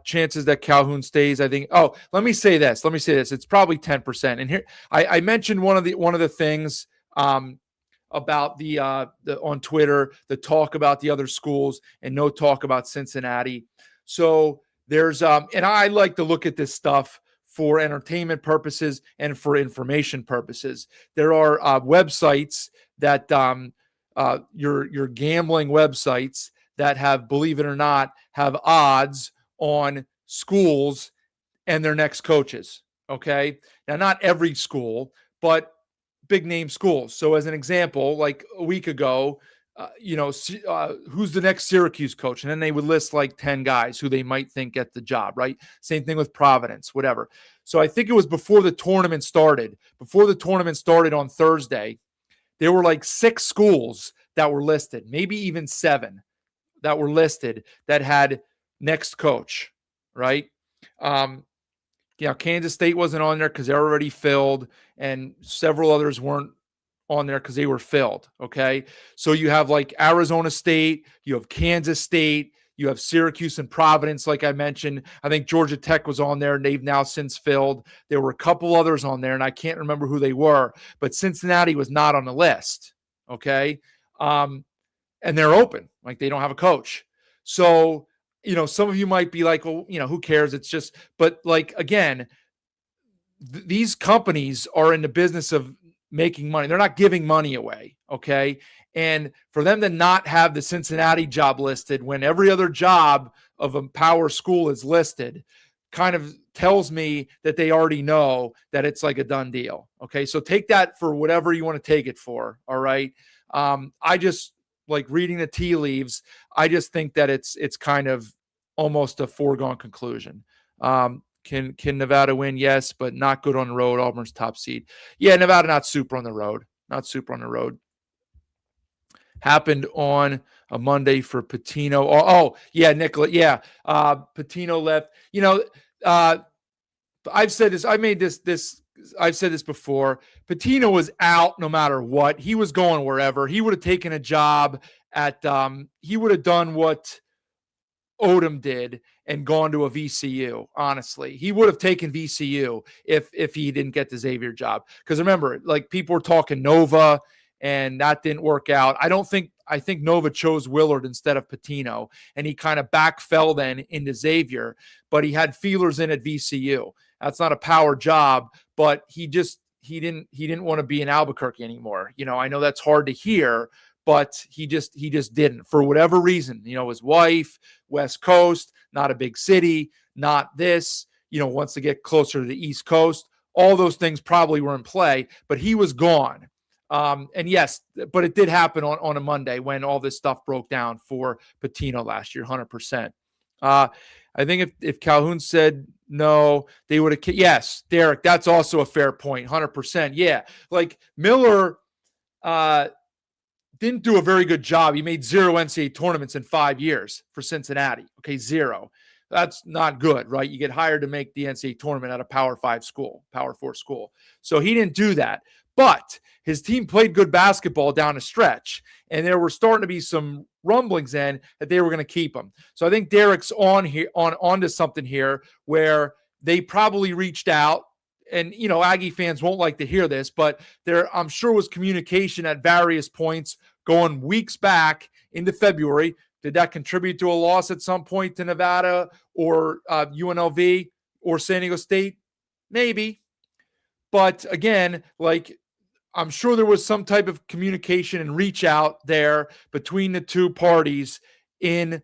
F: Chances that Calhoun stays, I think. Oh, let me say this. It's probably 10%. And here I mentioned one of the things about the on Twitter, the talk about the other schools and no talk about Cincinnati. So there's and I like to look at this stuff for entertainment purposes and for information purposes. There are websites that your gambling websites that have, believe it or not, have odds on schools and their next coaches. Okay. Now, not every school, but big name schools. So as an example, like a week ago, who's the next Syracuse coach? And then they would list like 10 guys who they might think get the job, right? Same thing with Providence, whatever. So I think it was before the tournament started. Before the tournament started on Thursday, there were like 6 schools that were listed, maybe even 7 that were listed that had next coach, right? Kansas State wasn't on there because they're already filled, and several others weren't on there because they were filled. Okay. So you have like Arizona State, you have Kansas State, you have Syracuse and Providence, like I mentioned. I think Georgia Tech was on there, and they've now since filled. There were a couple others on there, and I can't remember who they were, but Cincinnati was not on the list. Okay. And they're open, like they don't have a coach. So, some of you might be like, well, who cares? It's just, but like, again, these companies are in the business of making money. They're not giving money away. Okay. And for them to not have the Cincinnati job listed when every other job of a power school is listed kind of tells me that they already know that it's like a done deal. Okay. So take that for whatever you want to take it for. All right. I just like reading the tea leaves. I just think that it's kind of almost a foregone conclusion. Can Nevada win? Yes, but not good on the road. Auburn's top seed. Yeah, Nevada not super on the road. Happened on a Monday for Patino. Oh yeah, Nicola. Yeah, Patino left. I've said this. I've said this before. Patino was out no matter what. He was going wherever. He would have taken a job at. He would have done what Odom did and gone to a VCU. Honestly, he would have taken VCU if he didn't get the Xavier job. Because remember, like people were talking Nova, and that didn't work out. I think Nova chose Willard instead of Patino, and he kind of backfell then into Xavier. But he had feelers in at VCU. That's not a power job, but he didn't want to be in Albuquerque anymore. I know that's hard to hear, but he just didn't for whatever reason. His wife, West Coast, not a big city, not this, wants to get closer to the East Coast. All those things probably were in play, but he was gone. And yes, but it did happen on a Monday when all this stuff broke down for Patino last year, 100%. I think if Calhoun said no, they would have. Yes, Derek, that's also a fair point, 100%. Yeah, like Miller didn't do a very good job. He made 0 NCAA tournaments in 5 years for Cincinnati. Okay, 0. That's not good, right? You get hired to make the NCAA tournament at a Power 5 school, Power 4 school. So he didn't do that. But his team played good basketball down a stretch, and there were starting to be some rumblings in that they were going to keep him. So I think Derek's onto something here where they probably reached out and Aggie fans won't like to hear this, but there, I'm sure, was communication at various points going weeks back into February. Did that contribute to a loss at some point to Nevada or UNLV or San Diego State? Maybe. But again, like, I'm sure there was some type of communication and reach out there between the two parties in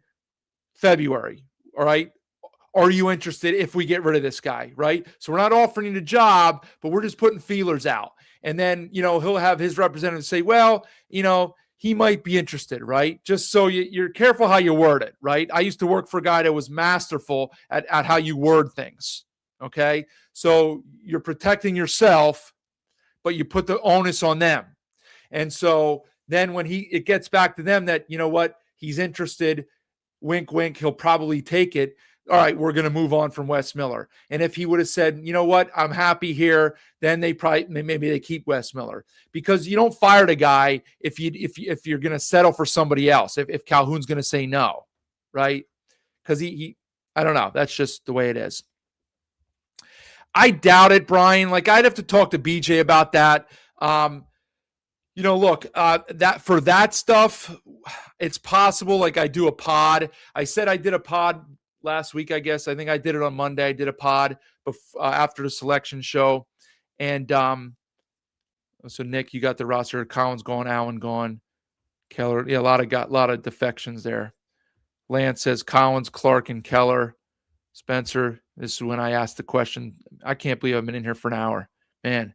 F: February. All right. Are you interested if we get rid of this guy? Right. So we're not offering the job, but we're just putting feelers out. And then, he'll have his representative say, well, he might be interested, right? Just so you're careful how you word it, right? I used to work for a guy that was masterful at how you word things. Okay. So you're protecting yourself, but you put the onus on them. And so then when it gets back to them that, he's interested, wink, wink, he'll probably take it. All right, we're going to move on from Wes Miller. And if he would have said, you know what, I'm happy here, then maybe they keep Wes Miller, because you don't fire the guy if you're going to settle for somebody else. If Calhoun's going to say no, right? Because he I don't know. That's just the way it is. I doubt it, Brian. Like, I'd have to talk to BJ about that. Look, that for that stuff, it's possible. Like, I do a pod. I said I did a pod last week, I guess. I think I did it on Monday. I did a pod after the selection show. And so, Nick, you got the roster. Collins gone, Allen gone, Keller. Yeah, a lot of defections there. Lance says Collins, Clark, and Keller. Spencer, this is when I asked the question. I can't believe I've been in here for an hour. Man.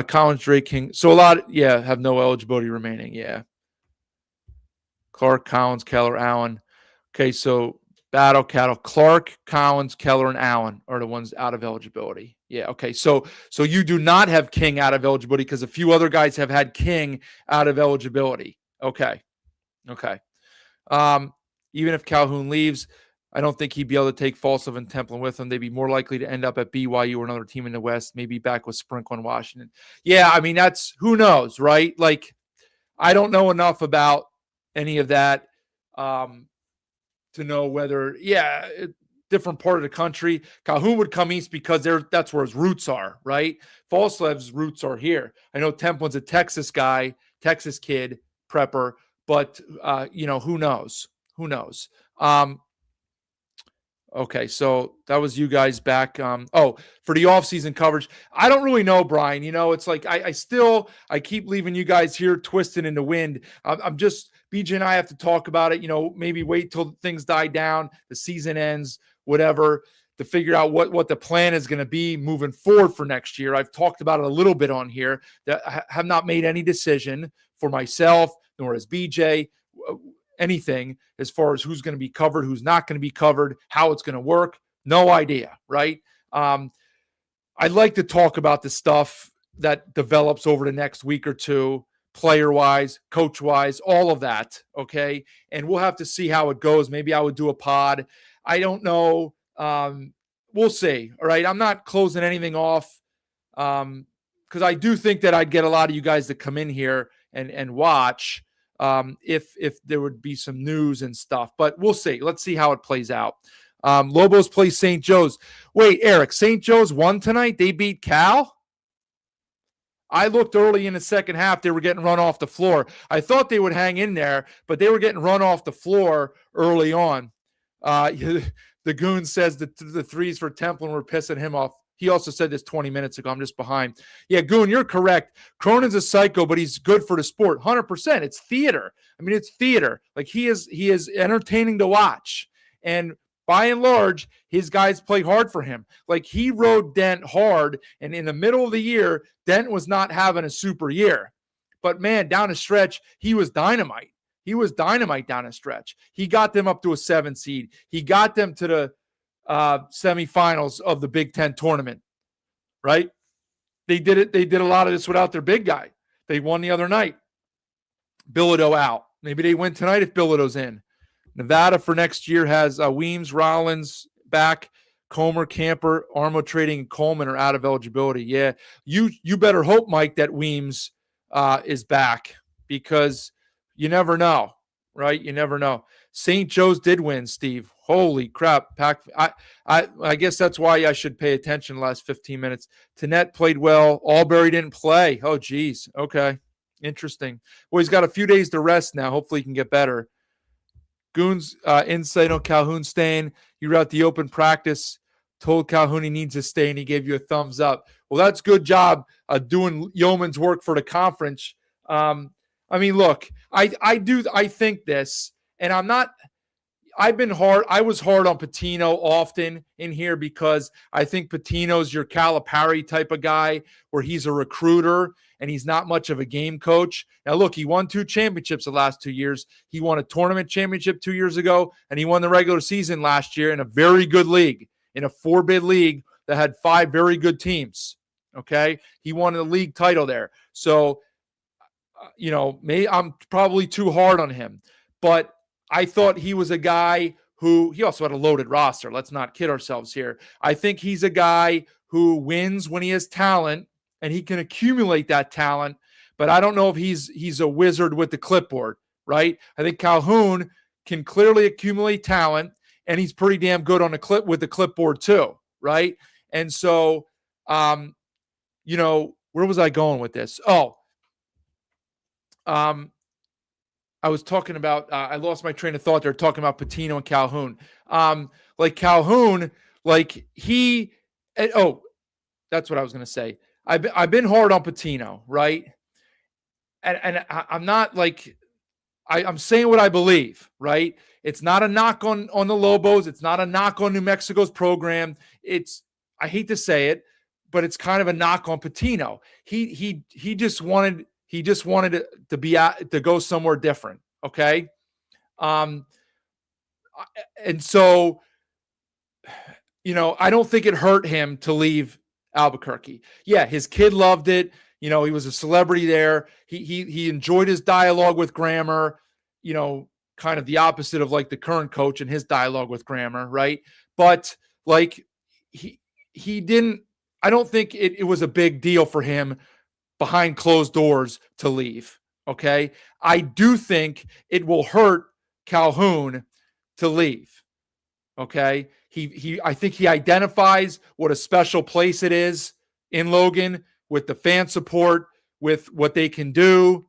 F: Collins, Drake, King. So a lot, have no eligibility remaining. Yeah. Clark, Collins, Keller, Allen. Okay, so Battle, Cattle, Clark, Collins, Keller, and Allen are the ones out of eligibility. Yeah, okay. So you do not have King out of eligibility because a few other guys have had King out of eligibility. Okay. Even if Calhoun leaves, I don't think he'd be able to take Falsov and Templin with him. They'd be more likely to end up at BYU or another team in the West, maybe back with Sprinkle in Washington. Yeah, I mean, that's who knows, right? Like, I don't know enough about any of that to know whether, different part of the country. Calhoun would come east because that's where his roots are, right? Falsov's roots are here. I know Templin's a Texas guy, Texas kid, prepper, but, who knows? Who knows? Okay, so that was you guys back. For the offseason coverage, I don't really know, Brian. It's like I keep leaving you guys here twisting in the wind. I'm just, BJ and I have to talk about it, maybe wait till things die down, the season ends, whatever, to figure out what the plan is going to be moving forward for next year. I've talked about it a little bit on here. That I have not made any decision for myself, nor has BJ. Anything as far as who's going to be covered, who's not going to be covered, how it's going to work. No idea, right? I'd like to talk about the stuff that develops over the next week or two, player-wise, coach-wise, all of that, okay? And we'll have to see how it goes. Maybe I would do a pod. I don't know. We'll see, all right? I'm not closing anything off because I do think that I'd get a lot of you guys to come in here and watch if there would be some news and stuff, but we'll see. Let's see how it plays out. Lobos play St. Joe's. Wait, Eric, St. Joe's won tonight? They beat Cal? I looked early in the second half. They were getting run off the floor. I thought they would hang in there, but they were getting run off the floor early on. The Goon says that the threes for Templin were pissing him off. He also said this 20 minutes ago. I'm just behind. Yeah, Goon, you're correct. Cronin's a psycho, but he's good for the sport. 100%. It's theater. I mean, it's theater. Like, he is entertaining to watch. And by and large, his guys play hard for him. Like, he rode Dent hard, and in the middle of the year, Dent was not having a super year. But, man, down the stretch, he was dynamite. He was dynamite down the stretch. He got them up to a 7 seed. He got them to the semifinals of the Big Ten tournament, right? They did it. They did a lot of this without their big guy. They won the other night. Bilodeau out. Maybe they win tonight if Bilodeau's in. Nevada for next year has Weems, Rollins back, Comer, Camper, Armo Trading, and Coleman are out of eligibility. Yeah, you better hope, Mike, that Weems is back, because you never know, right? You never know. St. Joe's did win, Steve. Holy crap. I guess that's why I should pay attention the last 15 minutes. Tenet played well. Albury didn't play. Oh, geez. Okay. Interesting. Well, he's got a few days to rest now. Hopefully he can get better. Goon's insight on Calhoun staying. You were at the open practice, told Calhoun he needs to stay, and he gave you a thumbs up. Well, that's good job doing yeoman's work for the conference. I mean, look, I think this, and I was hard on Patino often in here because I think Patino's your Calipari type of guy where he's a recruiter and he's not much of a game coach. Now, look, he won 2 championships the last 2 years. He won a tournament championship 2 years ago, and he won the regular season last year in a very good league, in a 4-bid league that had 5 very good teams. Okay? He won the league title there. So, I'm probably too hard on him, but I thought he was a guy who he also had a loaded roster. Let's not kid ourselves here. I think he's a guy who wins when he has talent and he can accumulate that talent, but I don't know if he's a wizard with the clipboard, right? I think Calhoun can clearly accumulate talent and he's pretty damn good on with the clipboard too, right? And so, where was I going with this? I was talking about, I lost my train of thought there talking about Patino and Calhoun. Calhoun, that's what I was going to say. I've been hard on Patino, right? And I'm not I'm saying what I believe, right? It's not a knock on the Lobos. It's not a knock on New Mexico's program. I hate to say it, but it's kind of a knock on Patino. He just wanted to go somewhere different. Okay. And so, I don't think it hurt him to leave Albuquerque. Yeah. His kid loved it. He was a celebrity there. He enjoyed his dialogue with Grammer, kind of the opposite of the current coach and his dialogue with Grammer. Right. But he didn't, I don't think it was a big deal for him behind closed doors to leave. Okay. I do think it will hurt Calhoun to leave. Okay. I think he identifies what a special place it is in Logan with the fan support, with what they can do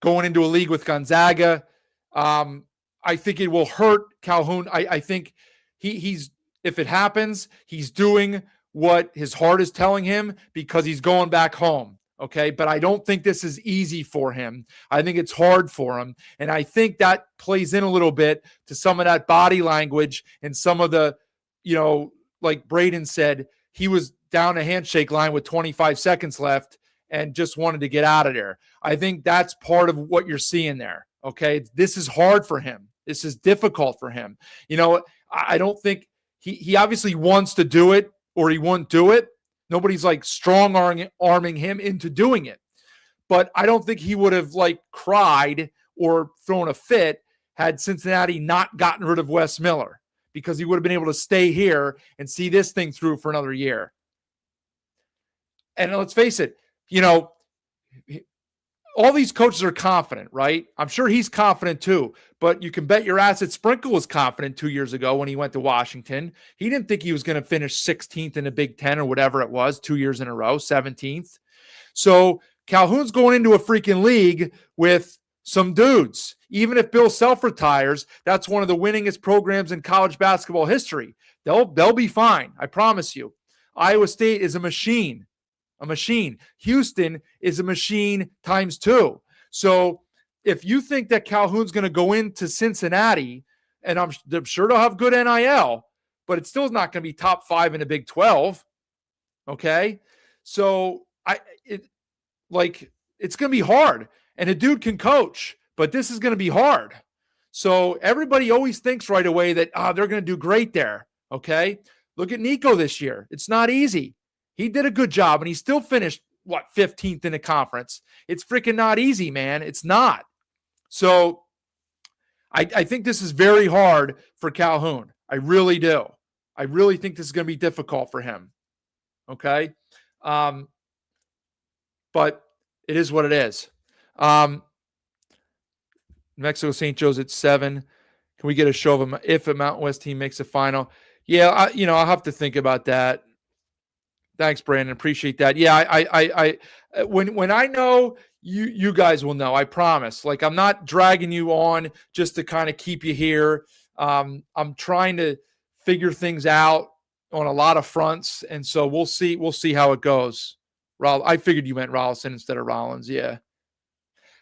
F: going into a league with Gonzaga. I think it will hurt Calhoun. I think he's, if it happens, he's doing what his heart is telling him because he's going back home. Okay. But I don't think this is easy for him. I think it's hard for him. And I think that plays in a little bit to some of that body language and some of the, like Braden said, he was down a handshake line with 25 seconds left and just wanted to get out of there. I think that's part of what you're seeing there. Okay. This is hard for him. This is difficult for him. I don't think he obviously wants to do it or he won't do it. Nobody's strong arming him into doing it. But I don't think he would have cried or thrown a fit had Cincinnati not gotten rid of Wes Miller, because he would have been able to stay here and see this thing through for another year. And let's face it, all these coaches are confident, right? I'm sure he's confident too, but you can bet your ass that Sprinkle was confident 2 years ago when he went to Washington. He didn't think he was going to finish 16th in the Big Ten or whatever it was 2 years in a row, 17th. So Calhoun's going into a freaking league with some dudes. Even if Bill Self retires, that's one of the winningest programs in college basketball history. They'll be fine. I promise you. Iowa State is a machine. Houston is a machine times 2. So if you think that Calhoun's going to go into Cincinnati, and I'm sure they'll have good NIL, but it still is not going to be top 5 in the Big 12. Okay. So it's going to be hard, and a dude can coach, but this is going to be hard. So everybody always thinks right away that, they're going to do great there. Okay. Look at Nico this year. It's not easy. He did a good job, and he still finished, 15th in the conference. It's freaking not easy, man. It's not. So I think this is very hard for Calhoun. I really do. I really think this is going to be difficult for him. Okay? But it is what it is. Mexico St. Joe's at 7. Can we get a show of them if a Mountain West team makes a final? Yeah, I'll have to think about that. Thanks, Brandon. Appreciate that. Yeah, when I know, you guys will know. I promise. Like, I'm not dragging you on just to kind of keep you here. I'm trying to figure things out on a lot of fronts, and so we'll see. We'll see how it goes. I figured you meant Rollison instead of Rollins. Yeah.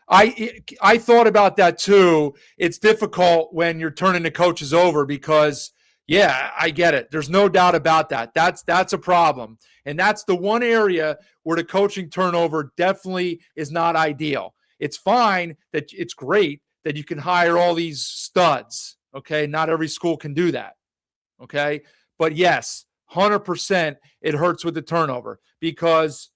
F: I thought about that too. It's difficult when you're turning the coaches over because, yeah, I get it. There's no doubt about that. That's a problem. And that's the one area where the coaching turnover definitely is not ideal. It's fine that it's great that you can hire all these studs. Okay. Not every school can do that. Okay. But yes, 100% it hurts with the turnover because,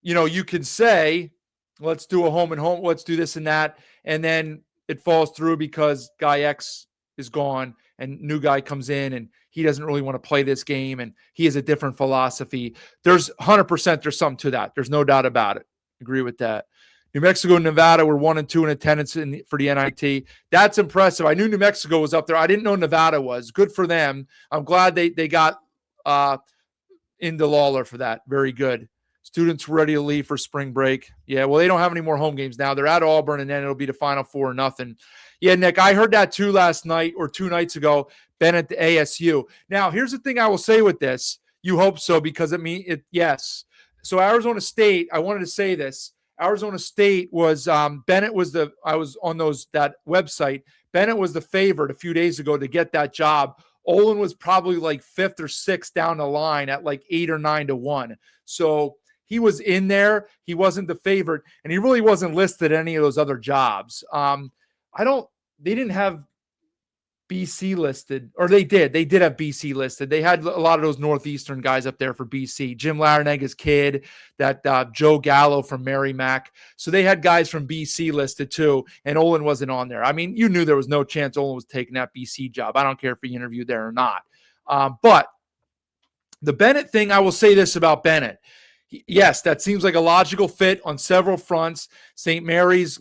F: you can say, let's do a home and home, let's do this and that. And then it falls through because guy X is gone and new guy comes in and he doesn't really want to play this game and he has a different philosophy. There's 100% there's something to that. There's no doubt about it. Agree with that. New Mexico and Nevada were 1 and 2 in attendance for the NIT. That's impressive. I knew New Mexico was up there. I didn't know Nevada was. Good for them. I'm glad they got into Lawler for that. Very good. Students ready to leave for spring break. Yeah, well, they don't have any more home games now. They're at Auburn, and then it'll be the Final Four or nothing. Yeah, Nick, I heard that too last night or 2 nights ago, Bennett to ASU. Now, here's the thing I will say with this. You hope so because yes. So Arizona State, I wanted to say this. Arizona State was Bennett was I was on that website. Bennett was the favorite a few days ago to get that job. Olin was probably like 5th or 6th down the line at like 8 or 9 to 1. So he was in there. He wasn't the favorite, and he really wasn't listed any of those other jobs. They didn't have BC listed, or they did. They did have BC listed. They had a lot of those Northeastern guys up there for BC. Jim Larinaga's kid, that Joe Gallo from Merrimack. So they had guys from BC listed too, and Olin wasn't on there. I mean, you knew there was no chance Olin was taking that BC job. I don't care if he interviewed there or not. But the Bennett thing, I will say this about Bennett. Yes, that seems like a logical fit on several fronts. St. Mary's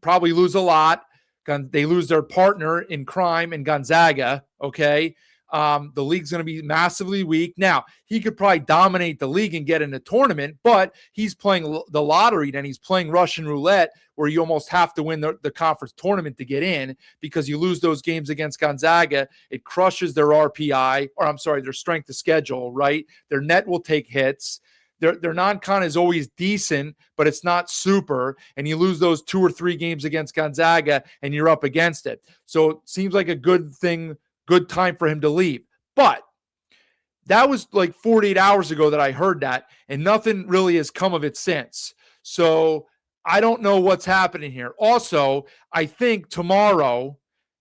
F: probably lose a lot. They lose their partner in crime in Gonzaga, okay? The league's going to be massively weak. Now, he could probably dominate the league and get in a tournament, but he's playing the lottery and he's playing Russian roulette where you almost have to win the conference tournament to get in because you lose those games against Gonzaga. It crushes their RPI, or I'm sorry, their strength of schedule, right? Their net will take hits. Their non-con is always decent, but it's not super. And you lose those 2 or 3 games against Gonzaga, and you're up against it. So it seems like a good time for him to leave. But that was like 48 hours ago that I heard that, and nothing really has come of it since. So I don't know what's happening here. Also, I think tomorrow,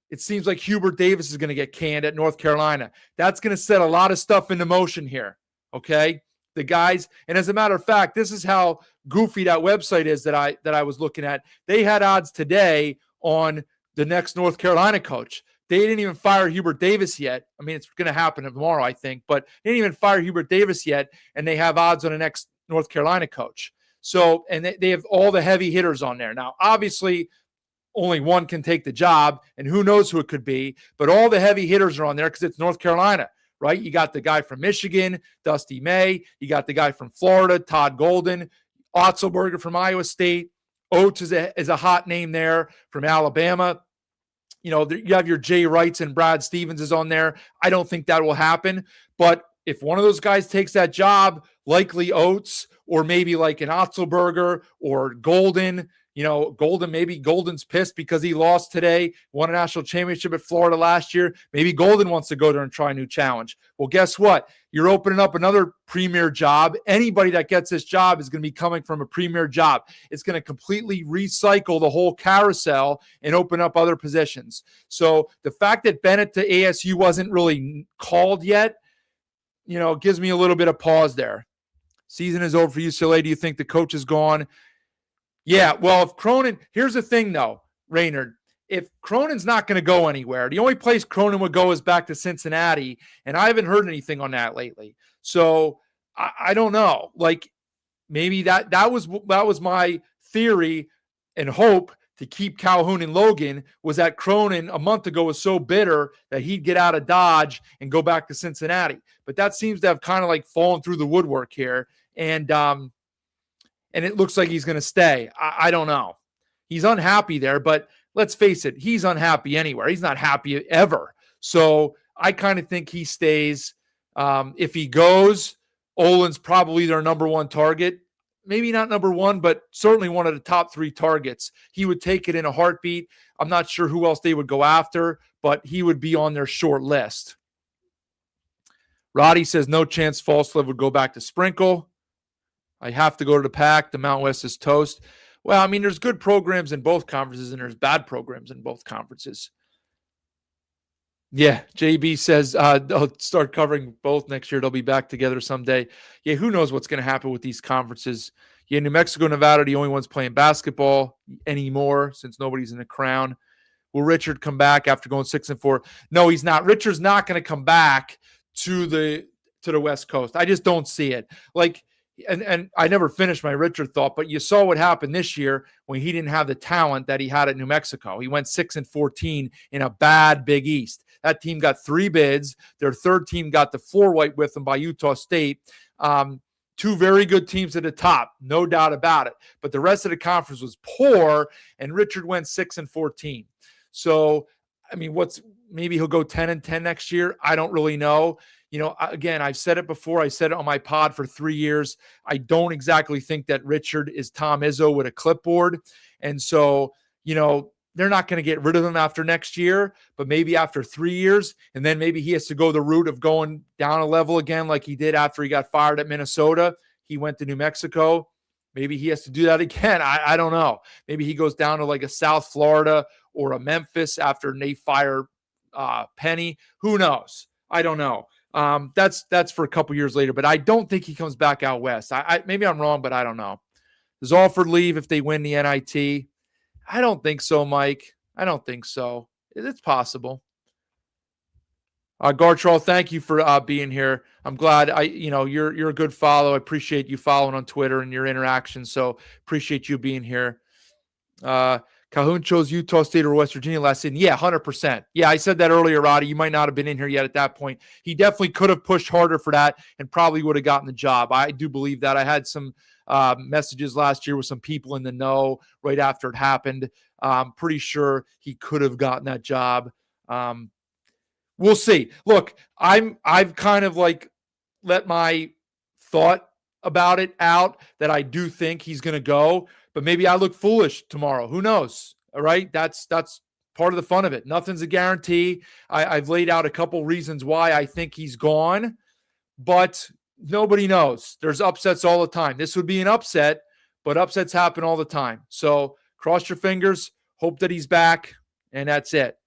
F: it seems like Hubert Davis is going to get canned at North Carolina. That's going to set a lot of stuff into motion here, okay? The guys, and as a matter of fact, this is how goofy that website is that I was looking at. They had odds today on the next North Carolina coach. They didn't even fire Hubert Davis yet. I mean, it's going to happen tomorrow, I think, but they didn't even fire Hubert Davis yet, and they have odds on the next North Carolina coach. So, and they have all the heavy hitters on there. Now, obviously, only one can take the job, and who knows who it could be, but all the heavy hitters are on there because it's North Carolina. Right? You got the guy from Michigan, Dusty May. You got the guy from Florida, Todd Golden. Otzelberger from Iowa State. Oates is a hot name there from Alabama. You have your Jay Wrights and Brad Stevens is on there. I don't think that will happen. But if one of those guys takes that job, likely Oates or maybe like an Otzelberger or Golden, maybe Golden's pissed because he lost today, won a national championship at Florida last year. Maybe Golden wants to go there and try a new challenge. Well, guess what? You're opening up another premier job. Anybody that gets this job is going to be coming from a premier job. It's going to completely recycle the whole carousel and open up other positions. So the fact that Bennett to ASU wasn't really called yet, gives me a little bit of pause there. Season is over for UCLA. Do you think the coach is gone? Yeah, well, if Cronin, here's the thing though, Raynard, if Cronin's not going to go anywhere, the only place Cronin would go is back to Cincinnati, and I haven't heard anything on that lately. So I don't know. Like maybe that was my theory and hope to keep Calhoun and Logan was that Cronin a month ago was so bitter that he'd get out of Dodge and go back to Cincinnati. But that seems to have kind of like fallen through the woodwork here. And it looks like he's going to stay. I don't know. He's unhappy there, but let's face it, he's unhappy anywhere. He's not happy ever. So I kind of think he stays. If he goes, Olin's probably their number one target. Maybe not number one, but certainly one of the top 3 targets. He would take it in a heartbeat. I'm not sure who else they would go after, but he would be on their short list. Roddy says no chance Falslev would go back to Sprinkle. I have to go to the Pack. The Mountain West is toast. Well, I mean, there's good programs in both conferences and there's bad programs in both conferences. Yeah, JB says they'll start covering both next year. They'll be back together someday. Yeah, who knows what's going to happen with these conferences. Yeah, New Mexico, Nevada, the only ones playing basketball anymore since nobody's in the Crown. Will Richard come back after going 6-4? No, he's not. Richard's not going to come back to the West Coast. I just don't see it. Like, and I never finished my Richard thought, but you saw what happened this year when he didn't have the talent that he had at New Mexico. He went 6-14 in a bad Big East. That team got 3 bids. Their third team got the floor wipe with them by Utah State. 2 very good teams at the top, no doubt about it. But the rest of the conference was poor, and Richard went 6-14. So, I mean, maybe he'll go 10-10 next year. I don't really know. You know, again, I've said it before. I said it on my pod for 3 years. I don't exactly think that Richard is Tom Izzo with a clipboard. And so, you know, they're not going to get rid of him after next year, but maybe after 3 years. And then maybe he has to go the route of going down a level again, like he did after he got fired at Minnesota. He went to New Mexico. Maybe he has to do that again. I don't know. Maybe he goes down to like a South Florida or a Memphis after they fire Penny. Who knows? I don't know. That's for a couple years later, but I don't think he comes back out west. Maybe I'm wrong, but I don't know. Does Alford leave if they win the NIT? I don't think so, Mike. I don't think so. It's possible. Gartrell, thank you for being here. I'm glad you're a good follow. I appreciate you following on Twitter and your interaction. So appreciate you being here. Calhoun chose Utah State or West Virginia last season. Yeah, 100%. Yeah, I said that earlier, Roddy. You might not have been in here yet at that point. He definitely could have pushed harder for that and probably would have gotten the job. I do believe that. I had some messages last year with some people in the know right after it happened. I'm pretty sure he could have gotten that job. We'll see. Look, I've kind of like let my thought about it out that I do think he's going to go, but maybe I look foolish tomorrow. Who knows? All right. That's part of the fun of it. Nothing's a guarantee. I've laid out a couple reasons why I think he's gone, but nobody knows. There's upsets all the time. This would be an upset, but upsets happen all the time. So cross your fingers, hope that he's back, and that's it.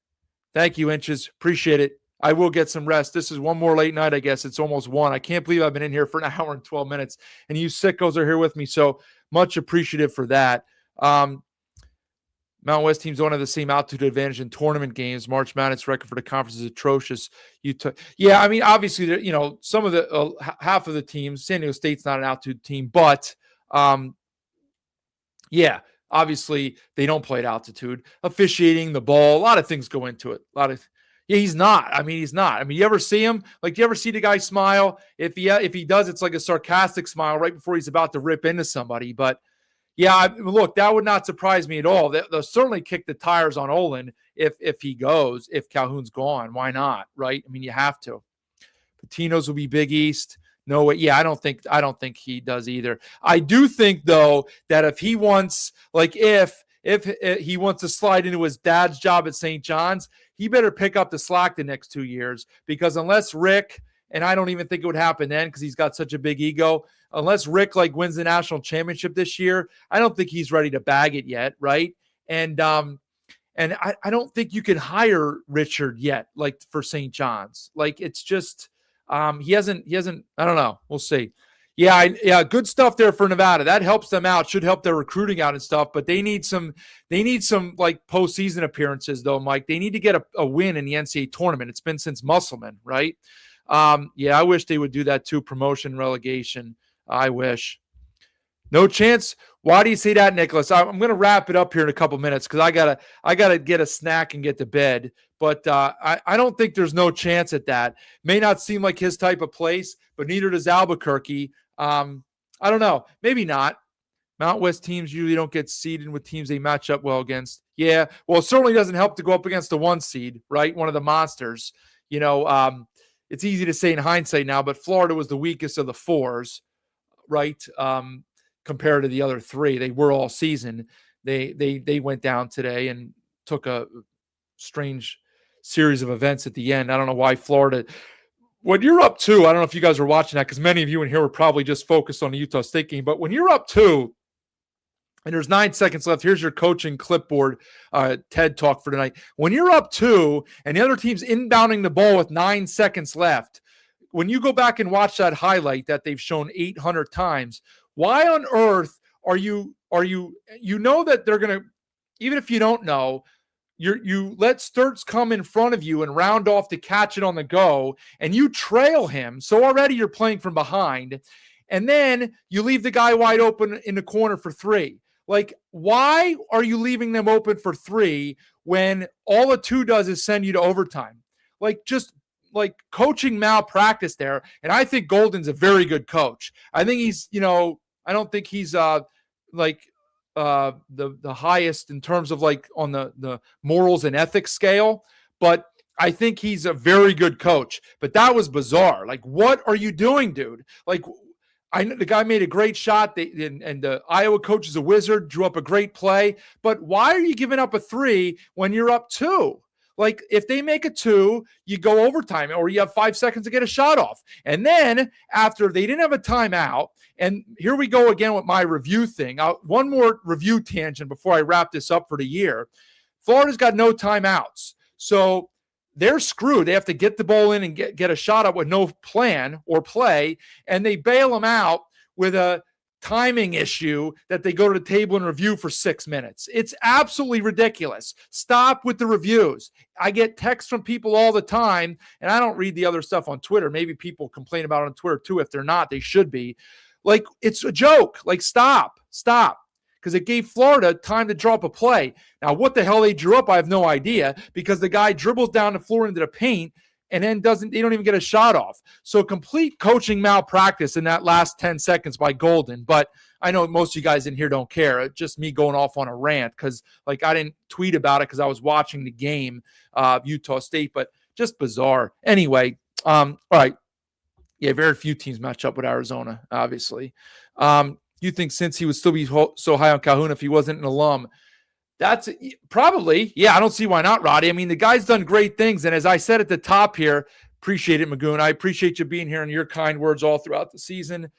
F: Thank you, Inches. Appreciate it. I will get some rest. This is one more late night, I guess. It's almost 1. I can't believe I've been in here for an hour and 12 minutes, and you sickos are here with me, so much appreciative for that. Mountain West teams don't have the same altitude advantage in tournament games. March Madness record for the conference is atrocious. Yeah, I mean, obviously, some of the half of the teams, San Diego State's not an altitude team, but yeah, obviously they don't play at altitude. Officiating, the ball, a lot of things go into it. Yeah, he's not. I mean, he's not. I mean, you ever see him? Like, do you ever see the guy smile? If he does, it's like a sarcastic smile right before he's about to rip into somebody. But yeah, look, that would not surprise me at all. They'll certainly kick the tires on Olin if he goes. If Calhoun's gone, why not? Right? I mean, you have to. Patino's will be Big East. No way. Yeah, I don't think he does either. I do think though that if he wants, like, if he wants to slide into his dad's job at St. John's, he better pick up the slack the next 2 years, because unless Rick, and I don't even think it would happen then because he's got such a big ego, unless Rick wins the national championship this year, I don't think he's ready to bag it yet, right? And I don't think you can hire Richard yet, like for St. John's. Like, it's just he hasn't. I don't know. We'll see. Yeah, good stuff there for Nevada. That helps them out. Should help their recruiting out and stuff. But they need some like postseason appearances though, Mike. They need to get a win in the NCAA tournament. It's been since Musselman, right? Yeah, I wish they would do that too. Promotion, relegation. I wish. No chance. Why do you say that, Nicholas? I'm going to wrap it up here in a couple minutes because I gotta get a snack and get to bed. But I don't think there's no chance at that. May not seem like his type of place, but neither does Albuquerque. I don't know. Maybe not. Mount West teams usually don't get seeded with teams they match up well against. Yeah, well, it certainly doesn't help to go up against the 1 seed, right? One of the monsters. It's easy to say in hindsight now, but Florida was the weakest of the 4s, right? Compared to the other 3, they were all season. They went down today and took a strange series of events at the end. I don't know why Florida. When you're up 2, I don't know if you guys were watching that because many of you in here were probably just focused on the Utah State game. But when you're up 2 and there's 9 seconds left, here's your coaching clipboard TED talk for tonight. When you're up 2 and the other team's inbounding the ball with 9 seconds left, when you go back and watch that highlight that they've shown 800 times, why on earth are you know that they're going to, even if you don't know, you let Sturtz come in front of you and round off to catch it on the go, and you trail him. So already you're playing from behind, and then you leave the guy wide open in the corner for 3. Like, why are you leaving them open for 3 when all a 2 does is send you to overtime? Like, just like coaching malpractice there. And I think Golden's a very good coach. I think he's, I don't think he's the highest in terms of like on the morals and ethics scale, but I think he's a very good coach. But that was bizarre. Like, what are you doing, dude? Like, I know the guy made a great shot, and the Iowa coach is a wizard, drew up a great play. But why are you giving up a 3 when you're up 2? Like, if they make a 2, you go overtime, or you have 5 seconds to get a shot off. And then after they didn't have a timeout, and here we go again with my review thing. One more review tangent before I wrap this up for the year. Florida's got no timeouts. So they're screwed. They have to get the ball in and get a shot up with no plan or play, and they bail them out with a timing issue that they go to the table and review for 6 minutes. It's absolutely ridiculous. Stop with the reviews. I get texts from people all the time, and I don't read the other stuff on Twitter. Maybe people complain about it on Twitter too. If they're not, they should be. Like, it's a joke. Like, stop. Because it gave Florida time to draw up a play. Now, what the hell they drew up, I have no idea, because the guy dribbles down the floor into the paint and then they don't even get a shot off. So complete coaching malpractice in that last 10 seconds by Golden. But I know most of you guys in here don't care. It's just me going off on a rant because, like, I didn't tweet about it because I was watching the game, Utah State, but just bizarre. Anyway, all right. Yeah, very few teams match up with Arizona, obviously. You think since he would still be so high on Calhoun if he wasn't an alum? That's probably, yeah, I don't see why not, Roddy. I mean, the guy's done great things. And as I said at the top here, appreciate it, Magoon. I appreciate you being here and your kind words all throughout the season,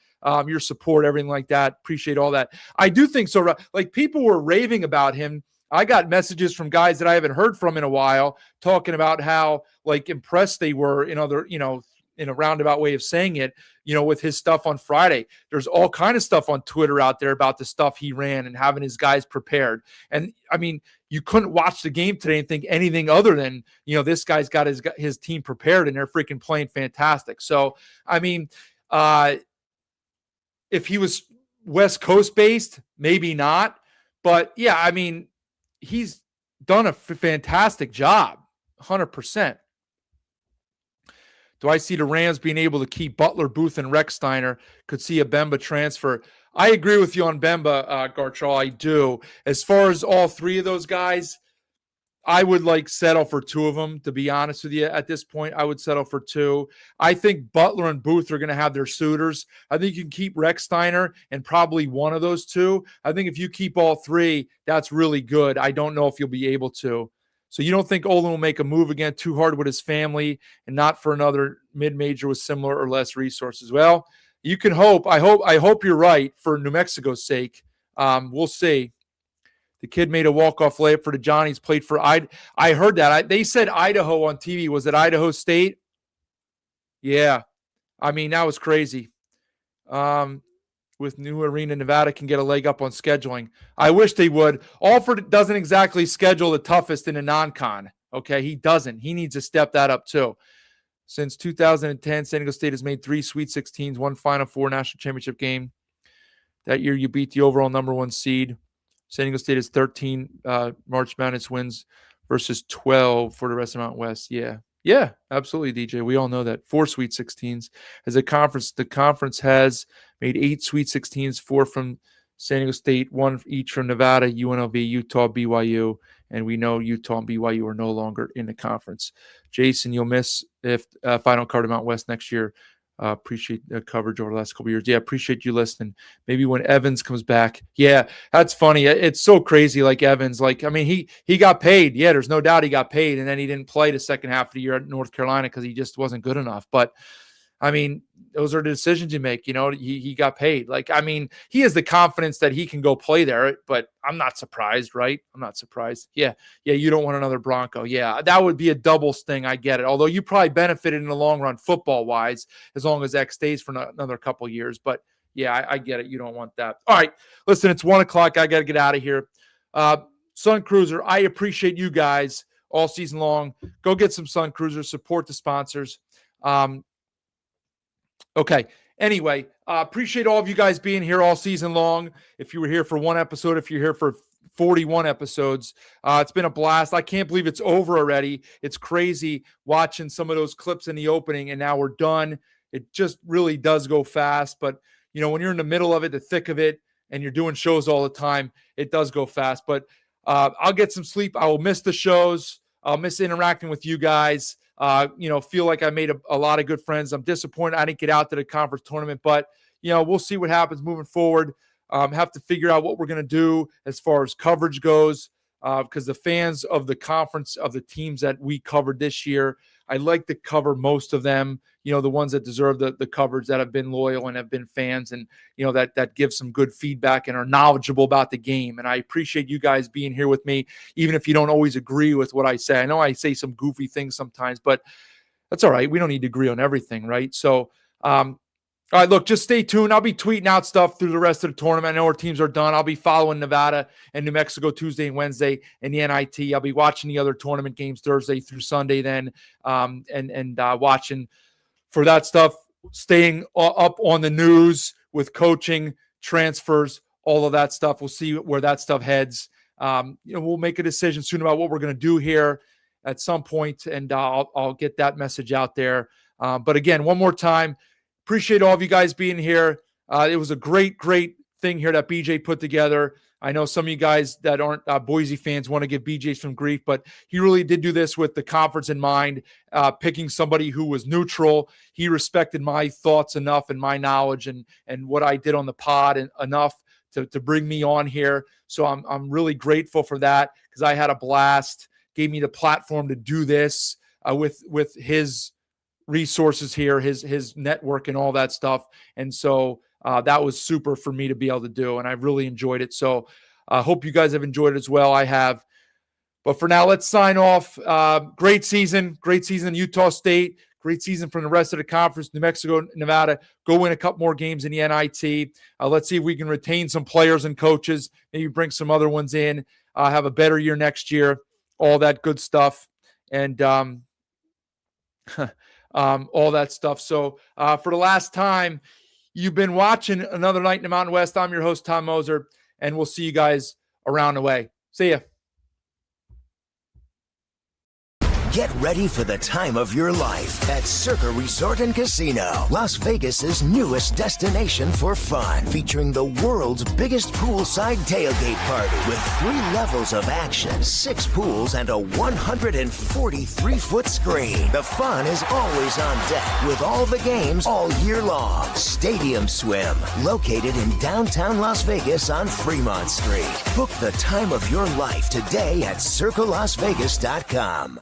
F: your support, everything like that. Appreciate all that. I do think so. Like, people were raving about him. I got messages from guys that I haven't heard from in a while talking about how, like, impressed they were in other, in a roundabout way of saying it, with his stuff on Friday. There's all kind of stuff on Twitter out there about the stuff he ran and having his guys prepared. And I mean, you couldn't watch the game today and think anything other than, this guy's got his team prepared and they're freaking playing fantastic. So, I mean, if he was West Coast based, maybe not, but yeah, I mean, he's done a fantastic job, 100%. Do I see the Rams being able to keep Butler, Booth, and Rexsteiner? Could see a Bemba transfer. I agree with you on Bemba, Gartrell. I do. As far as all 3 of those guys, I would settle for 2 of them, to be honest with you. At this point, I would settle for 2. I think Butler and Booth are going to have their suitors. I think you can keep Rexsteiner and probably one of those 2. I think if you keep all 3, that's really good. I don't know if you'll be able to. So you don't think Olin will make a move again too hard with his family and not for another mid-major with similar or less resources? Well, you can hope. I hope you're right for New Mexico's sake. We'll see. The kid made a walk-off layup for the Johnnies, played for I heard that. They said Idaho on TV. Was it Idaho State? Yeah. I mean, that was crazy. With new arena, Nevada can get a leg up on scheduling. I wish they would. Alford doesn't exactly schedule the toughest in a non-con. Okay, he doesn't. He needs to step that up too. Since 2010, San Diego State has made 3 Sweet 16s, 1 Final Four national championship game. That year you beat the overall number 1 seed. San Diego State has 13 March Madness wins versus 12 for the rest of Mountain West. Yeah, absolutely, DJ. We all know that. 4 Sweet 16s. As a conference, the conference has made 8 Sweet 16s, 4 from San Diego State, 1 each from Nevada, UNLV, Utah, BYU, and we know Utah and BYU are no longer in the conference. Jason, you'll miss if final card of Mountain West next year. Appreciate the coverage over the last couple of years. Yeah, appreciate you listening. Maybe when Evans comes back. Yeah, that's funny. It's so crazy. Like Evans, he got paid. Yeah, there's no doubt he got paid, and then he didn't play the second half of the year at North Carolina because he just wasn't good enough. But I mean, those are the decisions you make. He got paid. He has the confidence that he can go play there, but I'm not surprised, right? I'm not surprised. Yeah, you don't want another Bronco. Yeah, that would be a double sting. I get it. Although you probably benefited in the long run football-wise as long as X stays for another couple of years. But, yeah, I get it. You don't want that. All right, listen, it's 1 o'clock. I got to get out of here. Sun Cruiser, I appreciate you guys all season long. Go get some Sun Cruiser. Support the sponsors. Okay. Anyway, appreciate all of you guys being here all season long. If you were here for 1 episode, if you're here for 41 episodes, it's been a blast. I can't believe it's over already. It's crazy watching some of those clips in the opening, and now we're done. It just really does go fast. But, when you're in the middle of it, the thick of it, and you're doing shows all the time, it does go fast. But I'll get some sleep. I will miss the shows. I'll miss interacting with you guys. Feel like I made a lot of good friends. I'm disappointed I didn't get out to the conference tournament, but, we'll see what happens moving forward. Have to figure out what we're going to do as far as coverage goes, because the fans of the conference, of the teams that we covered this year, I like to cover most of them, the ones that deserve the coverage, that have been loyal and have been fans, and, that give some good feedback and are knowledgeable about the game. And I appreciate you guys being here with me, even if you don't always agree with what I say. I know I say some goofy things sometimes, but that's all right. We don't need to agree on everything, right? So, all right, look, just stay tuned. I'll be tweeting out stuff through the rest of the tournament. I know our teams are done. I'll be following Nevada and New Mexico Tuesday and Wednesday and the NIT. I'll be watching the other tournament games Thursday through Sunday then, and watching for that stuff, staying up on the news with coaching, transfers, all of that stuff. We'll see where that stuff heads. We'll make a decision soon about what we're going to do here at some point, and I'll get that message out there. But again, one more time, appreciate all of you guys being here. It was a great thing here that BJ put together. I know some of you guys that aren't Boise fans want to give BJ some grief, but he really did do this with the conference in mind, picking somebody who was neutral. He respected my thoughts enough and my knowledge and what I did on the pod and enough to bring me on here. So I'm really grateful for that, because I had a blast. Gave me the platform to do this with his resources here, his network and all that stuff. And so that was super for me to be able to do, and I really enjoyed it. So I hope you guys have enjoyed it as well. I have. But for now, let's sign off. Great season, Utah State. Great season from the rest of the conference. New Mexico, Nevada, go win a couple more games in the NIT. Let's see if we can retain some players and coaches, maybe bring some other ones in, have a better year next year, all that good stuff. And all that stuff. So for the last time, you've been watching Another Night in the Mountain West. I'm your host, Tom Moser, and we'll see you guys around the way. See ya.
G: Get ready for the time of your life at Circa Resort and Casino, Las Vegas's newest destination for fun, featuring the world's biggest poolside tailgate party with 3 levels of action, 6 pools, and a 143-foot screen. The fun is always on deck with all the games all year long. Stadium Swim, located in downtown Las Vegas on Fremont Street. Book the time of your life today at CircaLasVegas.com.